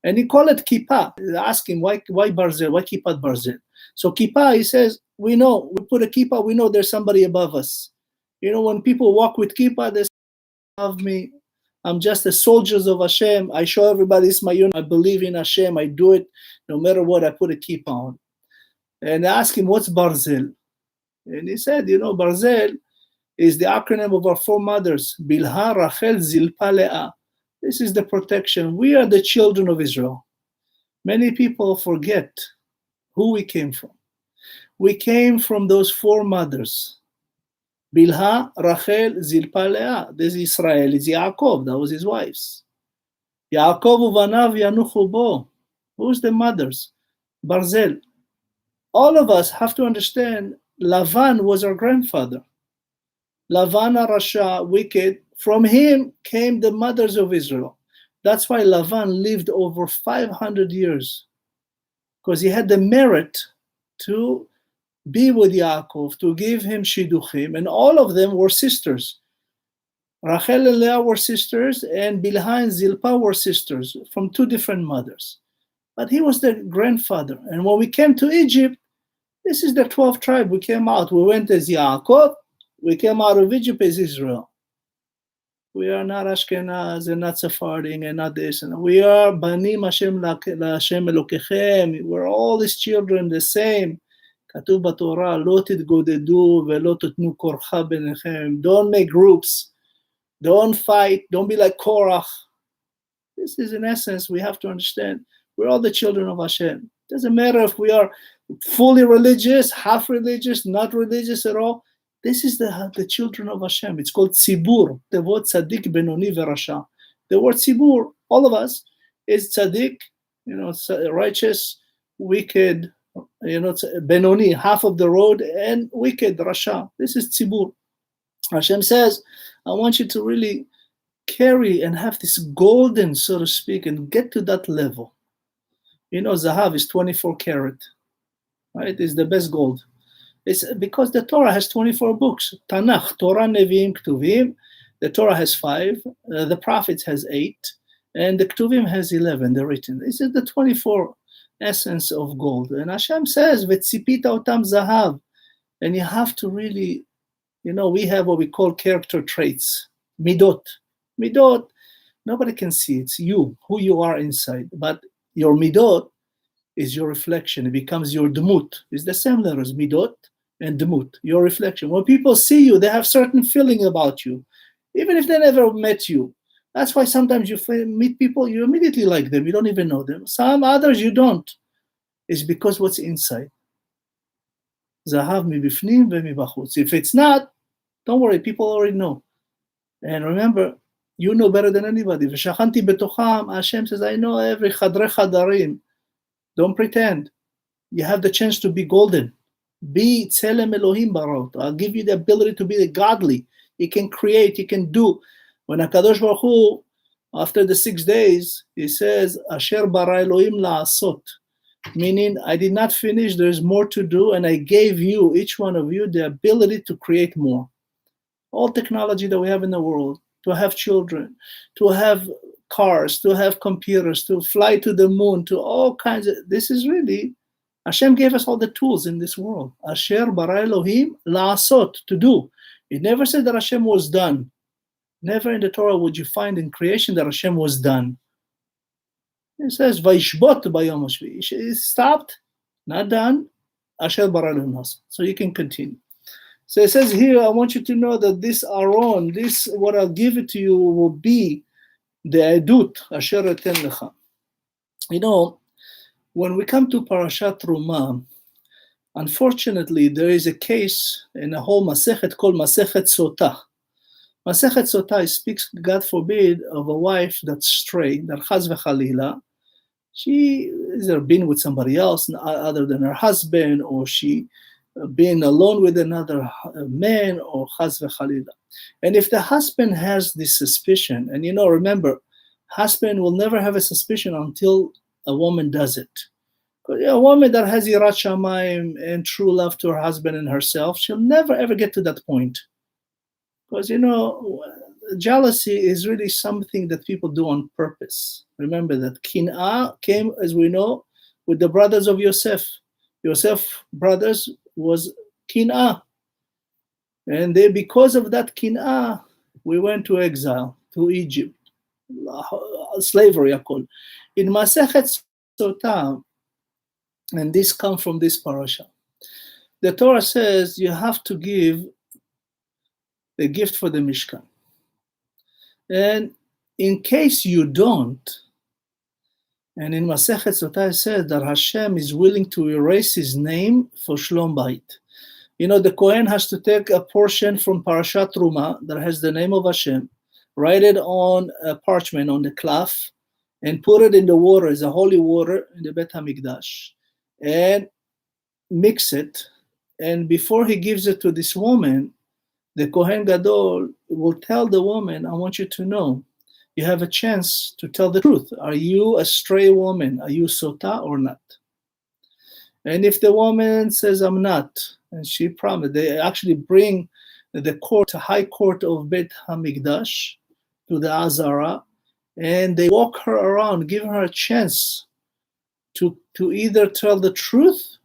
And he called it Kippah. They asked him, why Barzel? Why Kippad Barzel? So Kippah, he says, we put a Kippah, we know there's somebody above us. When people walk with Kippah, they say, love me. I'm just a soldier of Hashem. I show everybody it's my unit. I believe in Hashem. I do it no matter what. I put a Kippah on. And I asked him, what's Barzel? And he said, Barzel is the acronym of our 4 mothers. Bilha, Rachel, Zilpa, Leah. This is the protection. We are the children of Israel. Many people forget who we came from. We came from those 4 mothers. Bilha, Rachel, Zilpa, Leah. This is Israel, it's Yaakov. That was his wives. Yaakov uvanav yanuchu bo. Who's the mothers? Barzel. All of us have to understand Lavan was our grandfather. Lavan Rasha, wicked. From him came the mothers of Israel. That's why Lavan lived over 500 years. Because he had the merit to be with Yaakov, to give him shidduchim, and all of them were sisters. Rachel and Leah were sisters, and Bilha and Zilpa were sisters from 2 different mothers. But he was their grandfather. And when we came to Egypt, this is the 12th tribe. We came out. We went as Yaakov. We came out of Egypt as Israel. We are not Ashkenaz and not Sephardim and not this. And we are Banim Hashem Hashem Elokechem. We're all these children the same. כתוב בתורה, לא תתגודדו ולא תתנו כורחה ביניכם. Don't make groups. Don't fight. Don't be like Korach. This is in essence, we have to understand, we're all the children of Hashem. Doesn't matter if we are fully religious, half religious, not religious at all. This is the children of Hashem. It's called tzibur. The word tzaddik, benoni, verasha. The word tzibur, all of us, is tzaddik, righteous, wicked, benoni, half of the road, and wicked, rasha. This is tzibur. Hashem says, I want you to really carry and have this golden, so to speak, and get to that level. Zahav is 24 karat, right? It's the best gold. It's because the Torah has 24 books. Tanakh, Torah, Nevi'im, Ktuvim. The Torah has 5, the prophets has 8, and the Ktuvim has 11, they're written. This is the 24 essence of gold. And Hashem says, V'tzipita otam zahav. And you have to really, we have what we call character traits. Midot. Midot, nobody can see. It's you, who you are inside. But your midot is your reflection. It becomes your demut. It's the same letters, midot and demut, your reflection. When people see you, they have certain feeling about you, even if they never met you. That's why sometimes you meet people, you immediately like them. You don't even know them. Some others you don't. It's because what's inside. Zahav mi bifnim ve mi bachutz. If it's not, don't worry, people already know. And remember, you know better than anybody. ושכנתי בתוכם, Hashem says, I know every חדרי חדרים. Don't pretend. You have the chance to be golden. Be Tzelem Elohim Barot. I'll give you the ability to be the godly. You can create, you can do. When HaKadosh Baruch Hu, after the 6 days, he says, Asher bara Elohim la'asot. Meaning, I did not finish, there's more to do, and I gave you, each one of you, the ability to create more. All technology that we have in the world, to have children, to have cars, to have computers, to fly to the moon, to all kinds of, this is really, Hashem gave us all the tools in this world. Asher bara Elohim la'asot, to do. It never said that Hashem was done. Never in the Torah would you find in creation that Hashem was done. It says, Vayishbot bayom hashvi. It stopped, not done. Asher bara Elohim la'asot. So you can continue. So it says here, I want you to know that this Aron, this, what I'll give it to you, will be the Edut, Asher eten lecha. You know, when we come to Parashat Terumah, unfortunately, there is a case in a whole Masechet called Masechet Sotah. Masechet Sotah speaks, God forbid, of a wife that's stray, that chaz v'chalila. She either been with somebody else other than her husband, or she been alone with another man, or chaz v'chalila. And if the husband has this suspicion, and you know, remember, husband will never have a suspicion until a woman does it. A woman that has yirat shamayim and true love to her husband and herself, she'll never ever get to that point. Because, you know, jealousy is really something that people do on purpose. Remember that Kin'ah came, as we know, with the brothers of Yosef. Yosef brothers was Kin'ah. And they, because of that Kin'ah, we went to exile, to Egypt. Slavery, I call. In Masechet Sotah, and this comes from this parasha, the Torah says you have to give a gift for the Mishkan. And in case you don't, and in Masechet Sotah it says that Hashem is willing to erase his name for Shlom Bait. You know, the Kohen has to take a portion from Parashat Terumah that has the name of Hashem, write it on a parchment, on the cloth, and put it in the water, as a holy water, in the Bet HaMikdash, and mix it. And before he gives it to this woman, the Kohen Gadol will tell the woman, I want you to know, you have a chance to tell the truth. Are you a stray woman? Are you Sotah or not? And if the woman says, I'm not, and she promised, they actually bring the court, high court of Bet HaMikdash to the Azara, and they walk her around, give her a chance to either tell the truth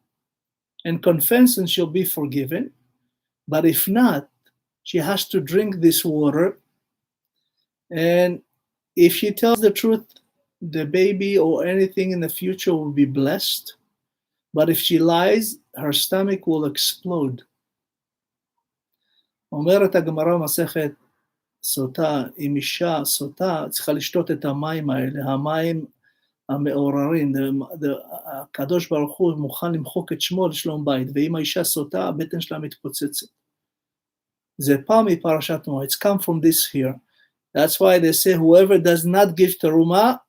and confess, and she'll be forgiven. But if not, she has to drink this water. And if she tells the truth, the baby or anything in the future will be blessed. But if she lies, her stomach will explode. אומרת הגמרא מסכת סוטה, אם אישה סוטה, צריכה לשתות את המים האלה, המים המעוררים, הקדוש ברוך הוא מוכן למחוק את שמו לשלום בית, ואם האישה סוטה, הבטן שלה מתפוצצת. זה פעם מפרשת נוח. It's come from this here. That's why they say whoever does not give terumah,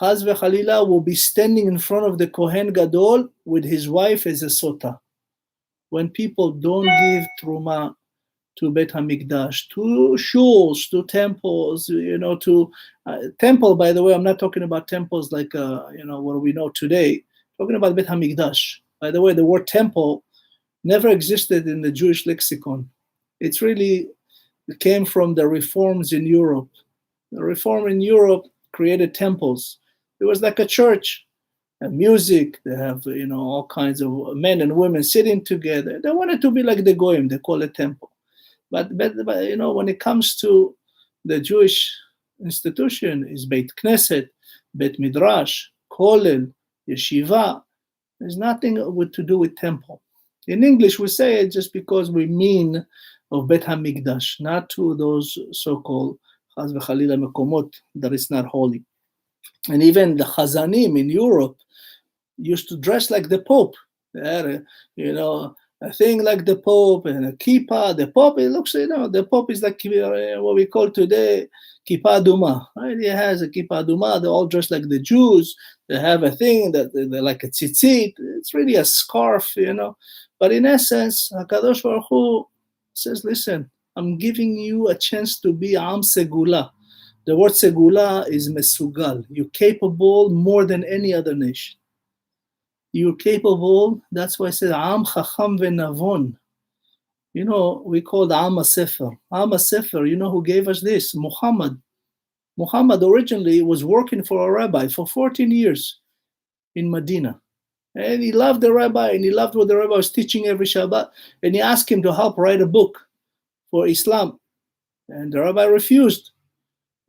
chaz v'chalila, will be standing in front of the Kohen Gadol with his wife as a sota. When people don't give terumah to Bet HaMikdash, to shuls, to temples, you know, to temple, by the way, I'm not talking about temples like, you know, what we know today. I'm talking about Bet HaMikdash. By the way, the word temple never existed in the Jewish lexicon. It's really, it came from the reforms in Europe. The reform in Europe created temples. It was like a church, and music. They have, you know, all kinds of men and women sitting together. They wanted to be like the Goyim. They call it temple. But you know, when it comes to the Jewish institution, is Beit Knesset, Beit Midrash, Kollel, Yeshiva. There's nothing to do with temple. In English, we say it just because we mean of Bet HaMikdash, not to those so-called Chaz v'Chalila Mekomot that is not holy. And even the Chazanim in Europe used to dress like the Pope. They had, you know, a thing like the Pope and a kippah. The Pope, it looks, the Pope is like what we call today kippah duma, right? He has a kippah duma. They're all dressed like the Jews. They have a thing that they're like a tzitzit. It's really a scarf, But in essence, HaKadosh Baruch Hu says, listen, I'm giving you a chance to be Am Segula. The word Segula is Mesugal. You're capable more than any other nation. You're capable, that's why I said Am Chacham Venavon. We called Am Sefer. Am Sefer, who gave us this? Muhammad. Muhammad originally was working for a rabbi for 14 years in Medina. And he loved the rabbi, and he loved what the rabbi was teaching every Shabbat. And he asked him to help write a book for Islam. And the rabbi refused.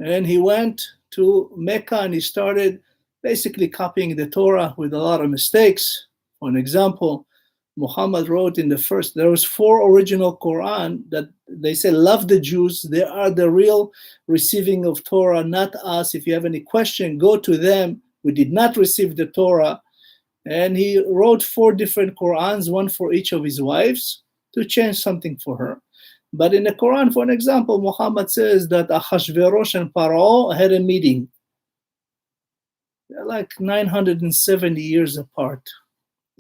And he went to Mecca and he started basically copying the Torah with a lot of mistakes. For an example, Muhammad wrote there was 4 original Quran that they say, love the Jews. They are the real receiving of Torah, not us. If you have any question, go to them. We did not receive the Torah. And he wrote 4 different Qurans, one for each of his wives, to change something for her. But in the Quran, for an example, Muhammad says that Ahashverosh and Paro had a meeting. They're like 970 years apart.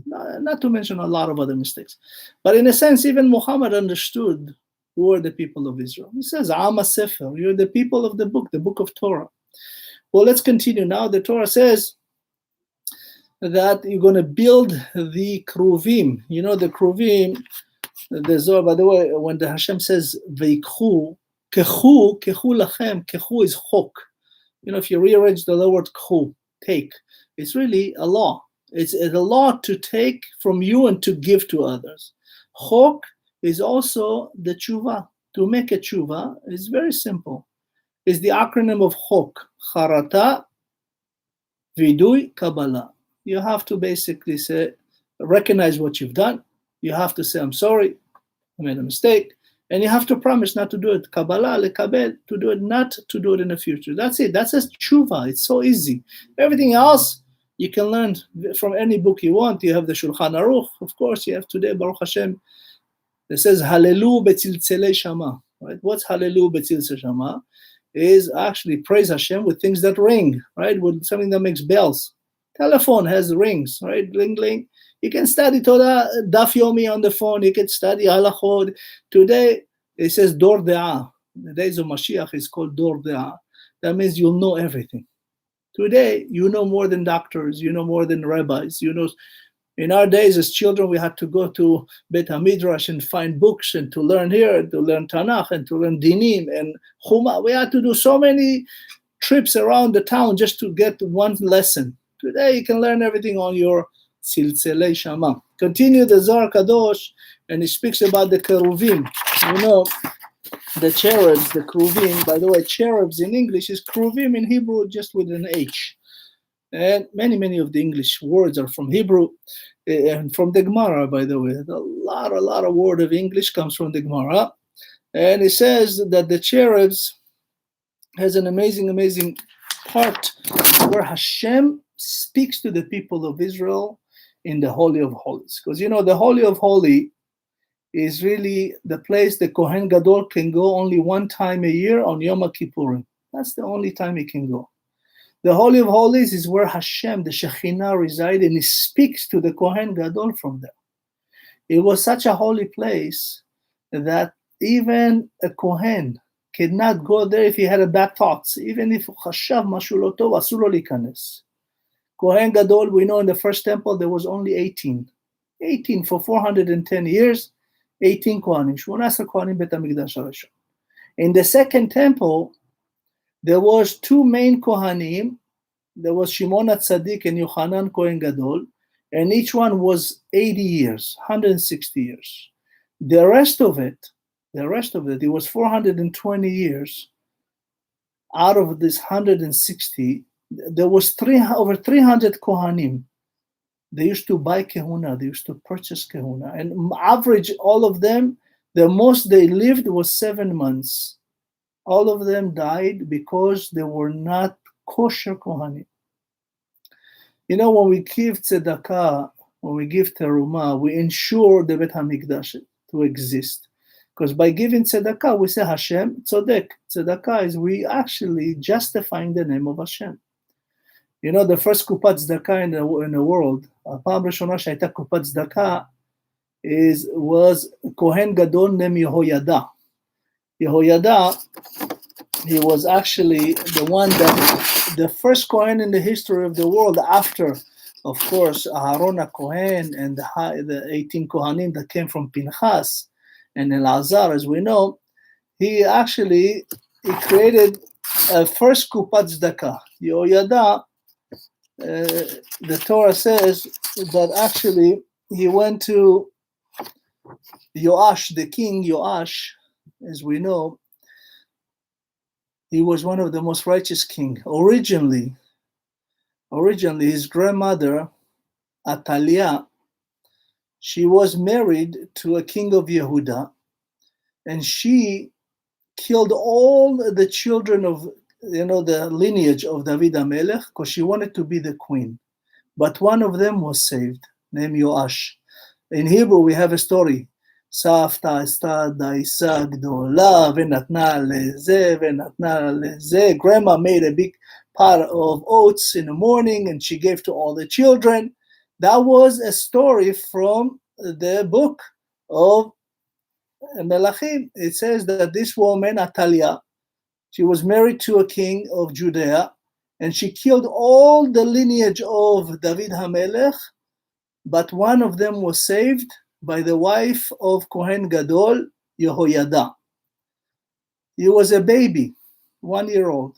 Not to mention a lot of other mistakes. But in a sense, even Muhammad understood who were the people of Israel. He says, Am Sefer, you're the people of the book of Torah. Well, let's continue now. The Torah says that you're going to build the Kruvim. The Kruvim, the Zohar, by the way, when the Hashem says Veikhu, Kechu lachem, Kechu is chok. If you rearrange the word Khu, take, it's really a law. It's a law to take from you and to give to others. Chok is also the tshuva. To make a tshuva is very simple. It's the acronym of chok, charata, vidui, kabbalah. You have to basically recognize what you've done. You have to say, I'm sorry, I made a mistake. And you have to promise not to do it. Kabbalah, lekabel, to do it, not to do it in the future. That's it. That's a tshuva. It's so easy. Everything else, you can learn from any book you want. You have the Shulchan Aruch. Of course, you have today, Baruch Hashem, it says, Hallelu betzilzelei shama. Right? What's Hallelu betzilzelei shama? Is actually praise Hashem with things that ring, right? With something that makes bells. Telephone has rings, right? Bling, bling. You can study Torah, Daf Yomi on the phone. You can study Halachot. Today, it says Dor De'ah. The days of Mashiach is called Dor De'ah. That means you'll know everything. Today, you know more than doctors. You know more than rabbis. In our days as children, we had to go to Beit HaMidrash and find books and to learn here, to learn Tanakh and to learn Dinim and Chuma. We had to do so many trips around the town just to get one lesson. Today, you can learn everything on your Silselei Shama. Continue the Zohar Kadosh, and he speaks about the Keruvim. The cherubs, the Kruvim. By the way, cherubs in English is Kruvim in Hebrew, just with an H. And many of the English words are from Hebrew and from the Gemara, by the way. A lot of word of English comes from the Gemara. And it says that the cherubs has an amazing part where Hashem speaks to the people of Israel in the Holy of Holies. Because, the Holy of Holies is really the place the Kohen Gadol can go only one time a year on Yom Kippurim. That's the only time he can go. The Holy of Holies is where Hashem, the Shekhinah, resides, and he speaks to the Kohen Gadol from there. It was such a holy place that even a Kohen cannot go there if he had a bad thoughts. Even if Chashav Mashu Lo Tov, asur lo likanes. Kohen Gadol, we know in the first temple there was only 18. 18 for 410 years, 18 Kohanim. 18 Kohanim Bet HaMikdash HaRishon. In the second temple, there was 2 main Kohanim. There was Shimon HaTzadik and Yochanan Kohen Gadol, and each one was 80 years, 160 years. The rest of it, it was 420 years. Out of this 160, there was over 300 Kohanim. They used to buy Kehuna, they used to purchase Kehuna. And average, all of them, the most they lived was 7 months. All of them died because they were not kosher Kohanim. When we give tzedakah, when we give terumah, we ensure the Bet HaMikdash to exist. Because by giving tzedakah, we say Hashem tzodek. Tzedakah is we actually justifying the name of Hashem. You know, the first קופת צדקה in the world, הפעם ראשונה שהייתה קופת צדקה, was כהן גדול נם יהוידע. Yehoyada, he was actually the one that, the first Kohen in the history of the world after, of course, Aharon HaKohen and the 18 Kohanim that came from Pinchas and Elazar, as we know. He created a first Kupat Tzedakah. Yehoyada, the Torah says that actually he went to Yoash, the king Yoash. As we know, he was one of the most righteous kings. Originally, his grandmother, Atalia, she was married to a king of Yehuda, and she killed all the children of, the lineage of David HaMelech, because she wanted to be the queen. But one of them was saved, named Yoash. In Hebrew, we have a story. סבתא עשתה דייסה גדולה ונתנה לזה ונתנה לזה. Grandma made a big pot of oats in the morning and she gave to all the children. That was a story from the book of Melachim. It says that this woman, Atalia, she was married to a king of Judea and she killed all the lineage of David HaMelech, but one of them was saved by the wife of Kohen Gadol, Yehoyada. He was a baby, 1-year-old.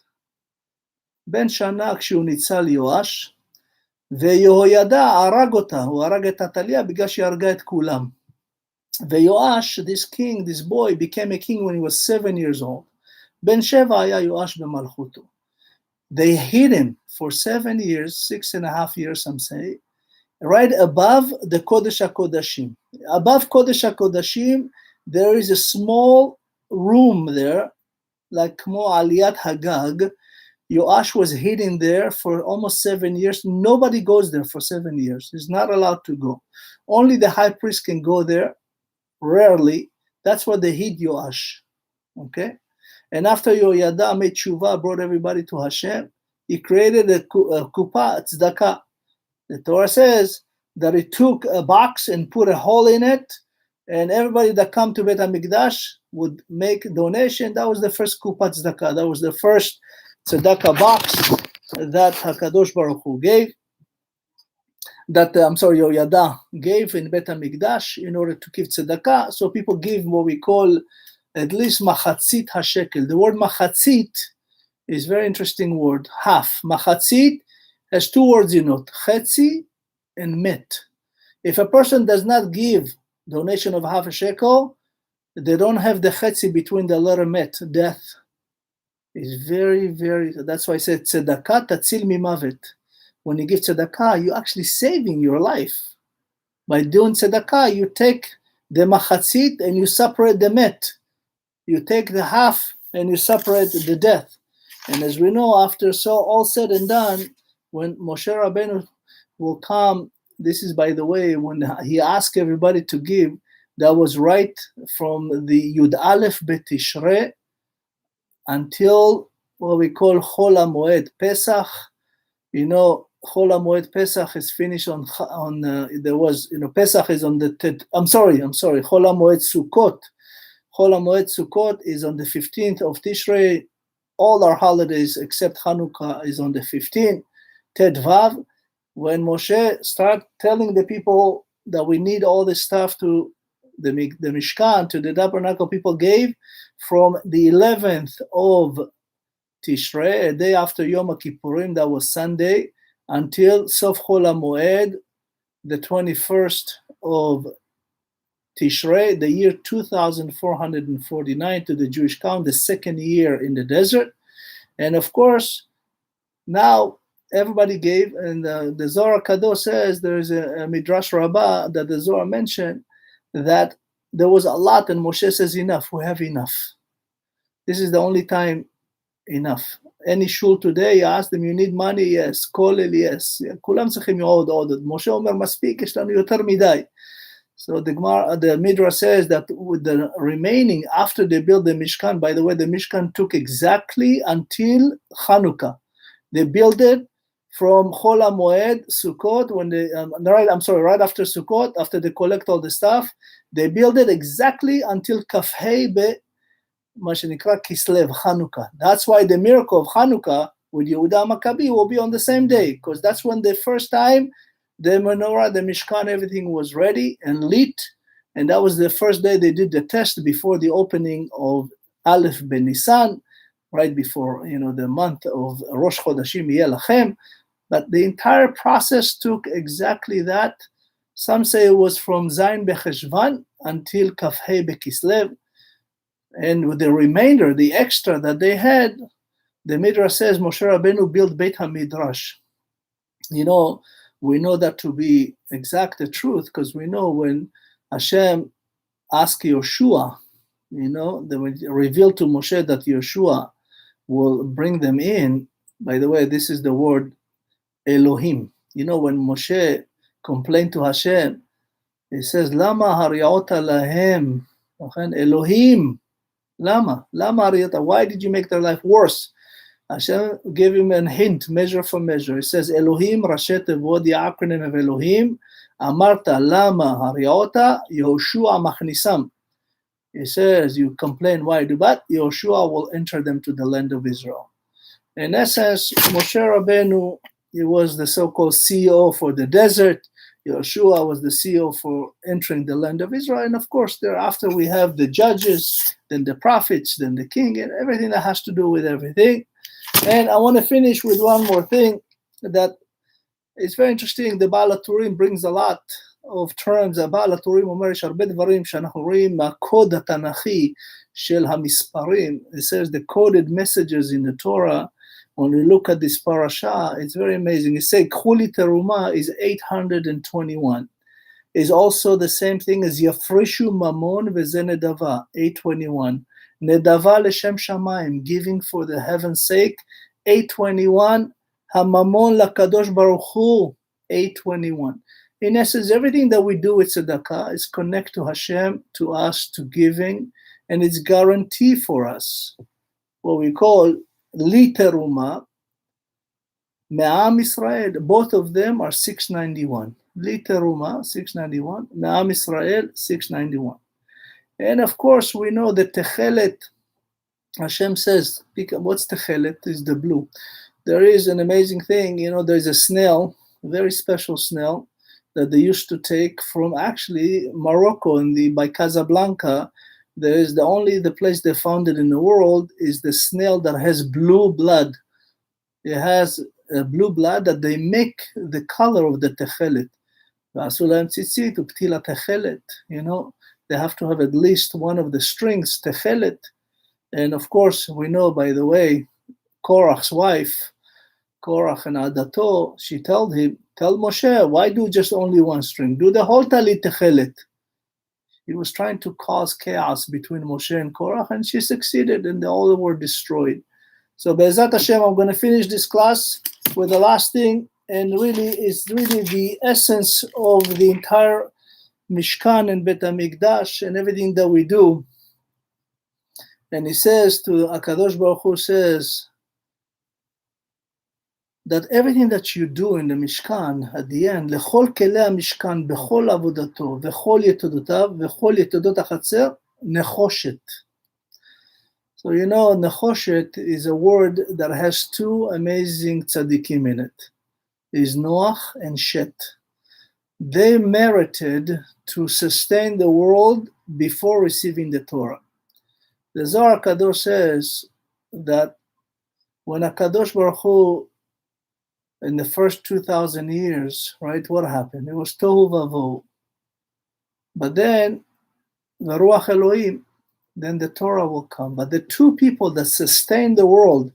בן שנה כשהוא ניצל יואש, ויהוידע הרג אותה, הוא הרג את עתליה בגלל שהיא הרגה את כולם. ויואש, this king, this boy, became a king when he was 7 years old. בן 7 היה יואש במלכותו. They hid him for 7 years, 6.5 years, some say, right above the Kodesh HaKodashim. Above Kodesh HaKodashim, there is a small room there, like כמו עליית הגג. Yoash was hidden there for almost 7 years. Nobody goes there for 7 years. He's not allowed to go. Only the high priest can go there, rarely. That's why they hid Yoash. Okay? And after Yehoyada made tshuva, brought everybody to Hashem, he created a kupa, tzedakah. The Torah says that he took a box and put a hole in it, and everybody that come to Beit HaMikdash would make a donation. That was the first kupat tzedakah. That was the first tzedakah box that HaKadosh Baruch Hu gave, Yehoyada gave in Beit HaMikdash in order to give tzedakah. So people give what we call at least machatzit hashekel. The word machatzit is a very interesting word, half. Machatzit has 2 words in it, chetzi and met. If a person does not give donation of half a shekel, they don't have the chetzi between the letter met, death. It's very, very, that's why I said tzedakah tatzil mimavet. When you give tzedakah, you're actually saving your life. By doing tzedakah, you take the machatzit and you separate the met. You take the half and you separate the death. And as we know, after all said and done, when Moshe Rabbeinu will come, this is, by the way, when he asked everybody to give, that was right from the Yud Aleph Betishrei until what we call Chol HaMoed Pesach. You know, Chol HaMoed Pesach is finished on Pesach is on the, Chol HaMoed Sukkot. Chol HaMoed Sukkot is on the 15th of Tishrei. All our holidays except Hanukkah is on the 15th. Tedvav, when Moshe started telling the people that we need all this stuff to the Mishkan, to the Tabernacle, people gave from the 11th of Tishrei, a day after Yom Kippurim, that was Sunday, until Sof Chol HaMoed, the 21st of Tishrei, the year 2449 to the Jewish count, the second year in the desert. And of course, now everybody gave, and the Zohar Kadosh says there is a Midrash Rabbah that the Zohar mentioned that there was a lot, and Moshe says enough, we have enough. This is the only time enough. any shul today, you ask them, you need money? Yes. כולל, yes. כולם צריכים עוד. משה אומר, מספיק, יש לנו יותר מדי. So the Midrash says that with the remaining, after they built the Mishkan, by the way, the Mishkan took exactly until Hanukkah. They built it from Chol HaMoed, Sukkot, when they, right after Sukkot, after they collect all the stuff, they built it exactly until Kafhei Be, מה שנקרא Kislev, Hanukkah. That's why the miracle of Hanukkah with Yehuda Maccabi will be on the same day, because that's when the first time the menorah, the Mishkan, everything was ready and lit, and that was the first day they did the test before the opening of Aleph Ben Nisan, right before, the month of Rosh Chodashim Yeh Lachem. But the entire process took exactly that. Some say it was from Zayin Becheshvan until Kafhei Bekislev, and with the remainder, the extra that they had, the Midrash says Moshe Rabbeinu built Beit HaMidrash. We know that to be exact the truth, because we know when Hashem asked Yoshua, they revealed to Moshe that Yoshua will bring them in. By the way, this is the word Elohim. When Moshe complained to Hashem, he says, Lama hari'ota lahem, Elohim, Lama hari'ota, why did you make their life worse? Hashem gave him a hint, measure for measure. He says, Elohim, Rashet Tevod, the acronym of Elohim, Amarta, Lama, Hariota, Yehoshua, Machnisam. He says, you complain, why do that? Yehoshua will enter them to the land of Israel. In essence, Moshe Rabbeinu, he was the so-called CEO for the desert. Yehoshua was the CEO for entering the land of Israel. And of course, thereafter we have the judges, then the prophets, then the king, and everything that has to do with everything. And I want to finish with one more thing that is very interesting. The Baal HaTurim brings a lot of terms. הבעל הטורים אומר, יש הרבה דברים שאנחנו רואים מהקוד התנ"כי של המספרים. It says the coded messages in the Torah. When we look at this parasha, it's very amazing. It says, קחו לי תרומה is 821. Is also the same thing as יפרישו ממון וזה נדבה, 821. Nedava l'shem shamayim, giving for the heaven's sake, 821. Hamamon lakadosh baruch hu, 821. In essence, everything that we do with tzedakah is connect to Hashem, to us, to giving, and it's guarantee for us. What we call li teruma, me'am Israel, both of them are 691. Li teruma, 691, me'am Israel, 691. And of course, we know that Techelet, Hashem says, what's Techelet? Is the blue. There is an amazing thing, there's a snail, a very special snail, that they used to take from actually Morocco by Casablanca. There is the place they found it in the world is the snail that has blue blood. It has a blue blood that they make the color of the Techelet. They have to have at least one of the strings, Techelet. And of course, we know, by the way, Korach's wife, Korach and Adato, she told him, tell Moshe, why do just only one string? Do the whole Talit Techelet. He was trying to cause chaos between Moshe and Korach, and she succeeded, and all were destroyed. So, Be'ezat Hashem, I'm going to finish this class with the last thing, and it's really the essence of the entire Mishkan and Bet HaMikdash and everything that we do. And he says to HaKadosh Baruch Hu says that everything that you do in the Mishkan at the end, לכל כלי המשכן בכל עבודתו וכל יתודותיו וכל יתודות החצר, נחושת. So נחושת is a word that has two amazing tzaddikim in it. Is Noach and Shet. They merited to sustain the world before receiving the Torah. The Zohar Kadosh says that when HaKadosh Baruch Hu, in the first 2,000 years, right, what happened? It was Tohu Vavohu. But then, the Ruach Elohim, then the Torah will come. But the two people that sustained the world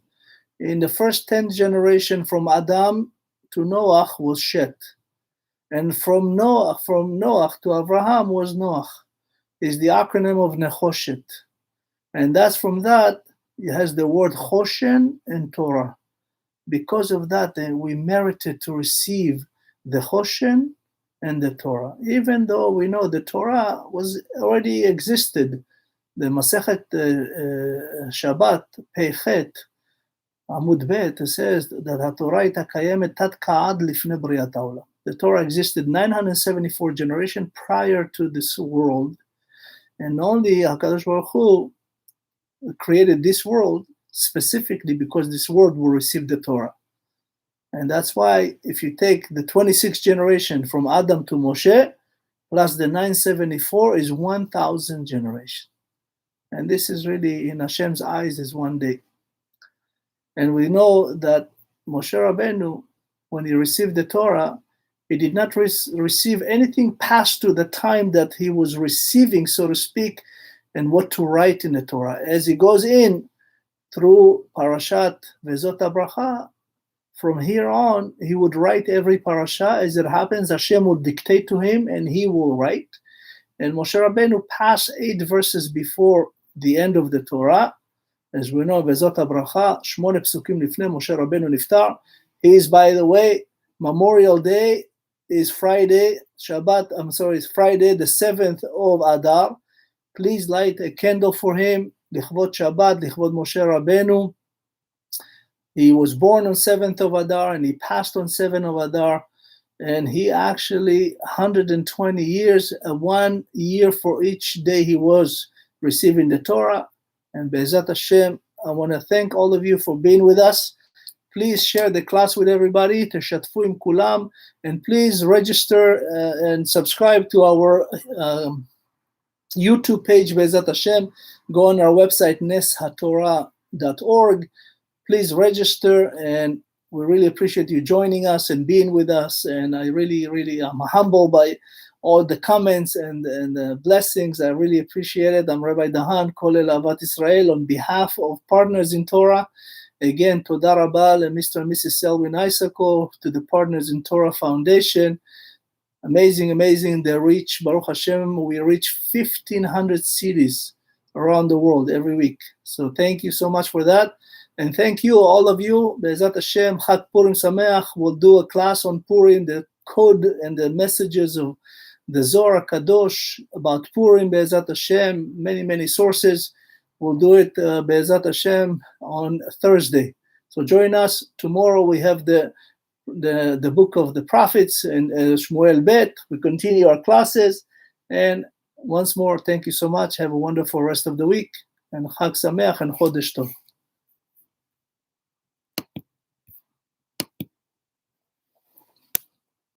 in the first 10th generation from Adam to Noach was Shet. And from Noach to Abraham was Noach. Is the acronym of Nechoshet. And that's from that it has the word Choshen and Torah. Because of that, we merited to receive the Choshen and the Torah. Even though we know the Torah was already existed. The Masechet Shabbat, Peichet, Amud Bet, says that the Torah הייתה קיימת תת-קעד לפני בריאת העולם. The Torah existed 974 generations prior to this world, and only HaKadosh Baruch Hu created this world specifically because this world will receive the Torah. And that's why if you take the 26th generation from Adam to Moshe, plus the 974 is 1,000 generations. And this is really, in Hashem's eyes, is one day. And we know that Moshe Rabbeinu, when he received the Torah, he did not receive anything past to the time that he was receiving, so to speak, and what to write in the Torah. As he goes in through Parashat Vezot HaBracha, from here on, he would write every parasha. As it happens, Hashem would dictate to him, and he will write. And Moshe Rabbeinu passed 8 verses before the end of the Torah. As we know, Vezot HaBracha, 8 psukim lifnei Moshe Rabbeinu niftar. He is, by the way, Memorial Day is Friday, is Friday, the 7th of Adar. Please light a candle for him, Lichvot Shabbat, Lichvot Moshe Rabbeinu. He was born on 7th of Adar and he passed on 7th of Adar. And he actually, 120 years, 1 year for each day he was receiving the Torah. And Be'ezat Hashem, I want to thank all of you for being with us. Please share the class with everybody, שתפו kulam, and please register and subscribe to our YouTube page, Be'ezat Hashem. Go on our website, neshatorah.org. Please register, and we really appreciate you joining us and being with us. And I really, really am humbled by all the comments and the blessings. I really appreciate it. I'm Rabbi Dahan, Kolel Avat Israel, on behalf of Partners in Torah. Again, Toda Rabah and Mr. and Mrs. Selwyn Isako, to the Partners in Torah Foundation. Amazing, amazing. They reach, Baruch Hashem, we reach 1,500 cities around the world every week. So thank you so much for that. And thank you, all of you. Be'ezat Hashem, Chag Purim Sameach. We'll do a class on Purim, the code and the messages of the Zohar Kadosh about Purim, Be'ezat Hashem, many, many sources. We'll do it, Be'ezat Hashem, on Thursday. So join us. Tomorrow we have the book of the prophets and Shmuel Bet. We continue our classes. And once more, thank you so much. Have a wonderful rest of the week. And Chag Sameach and Chodesh Tov.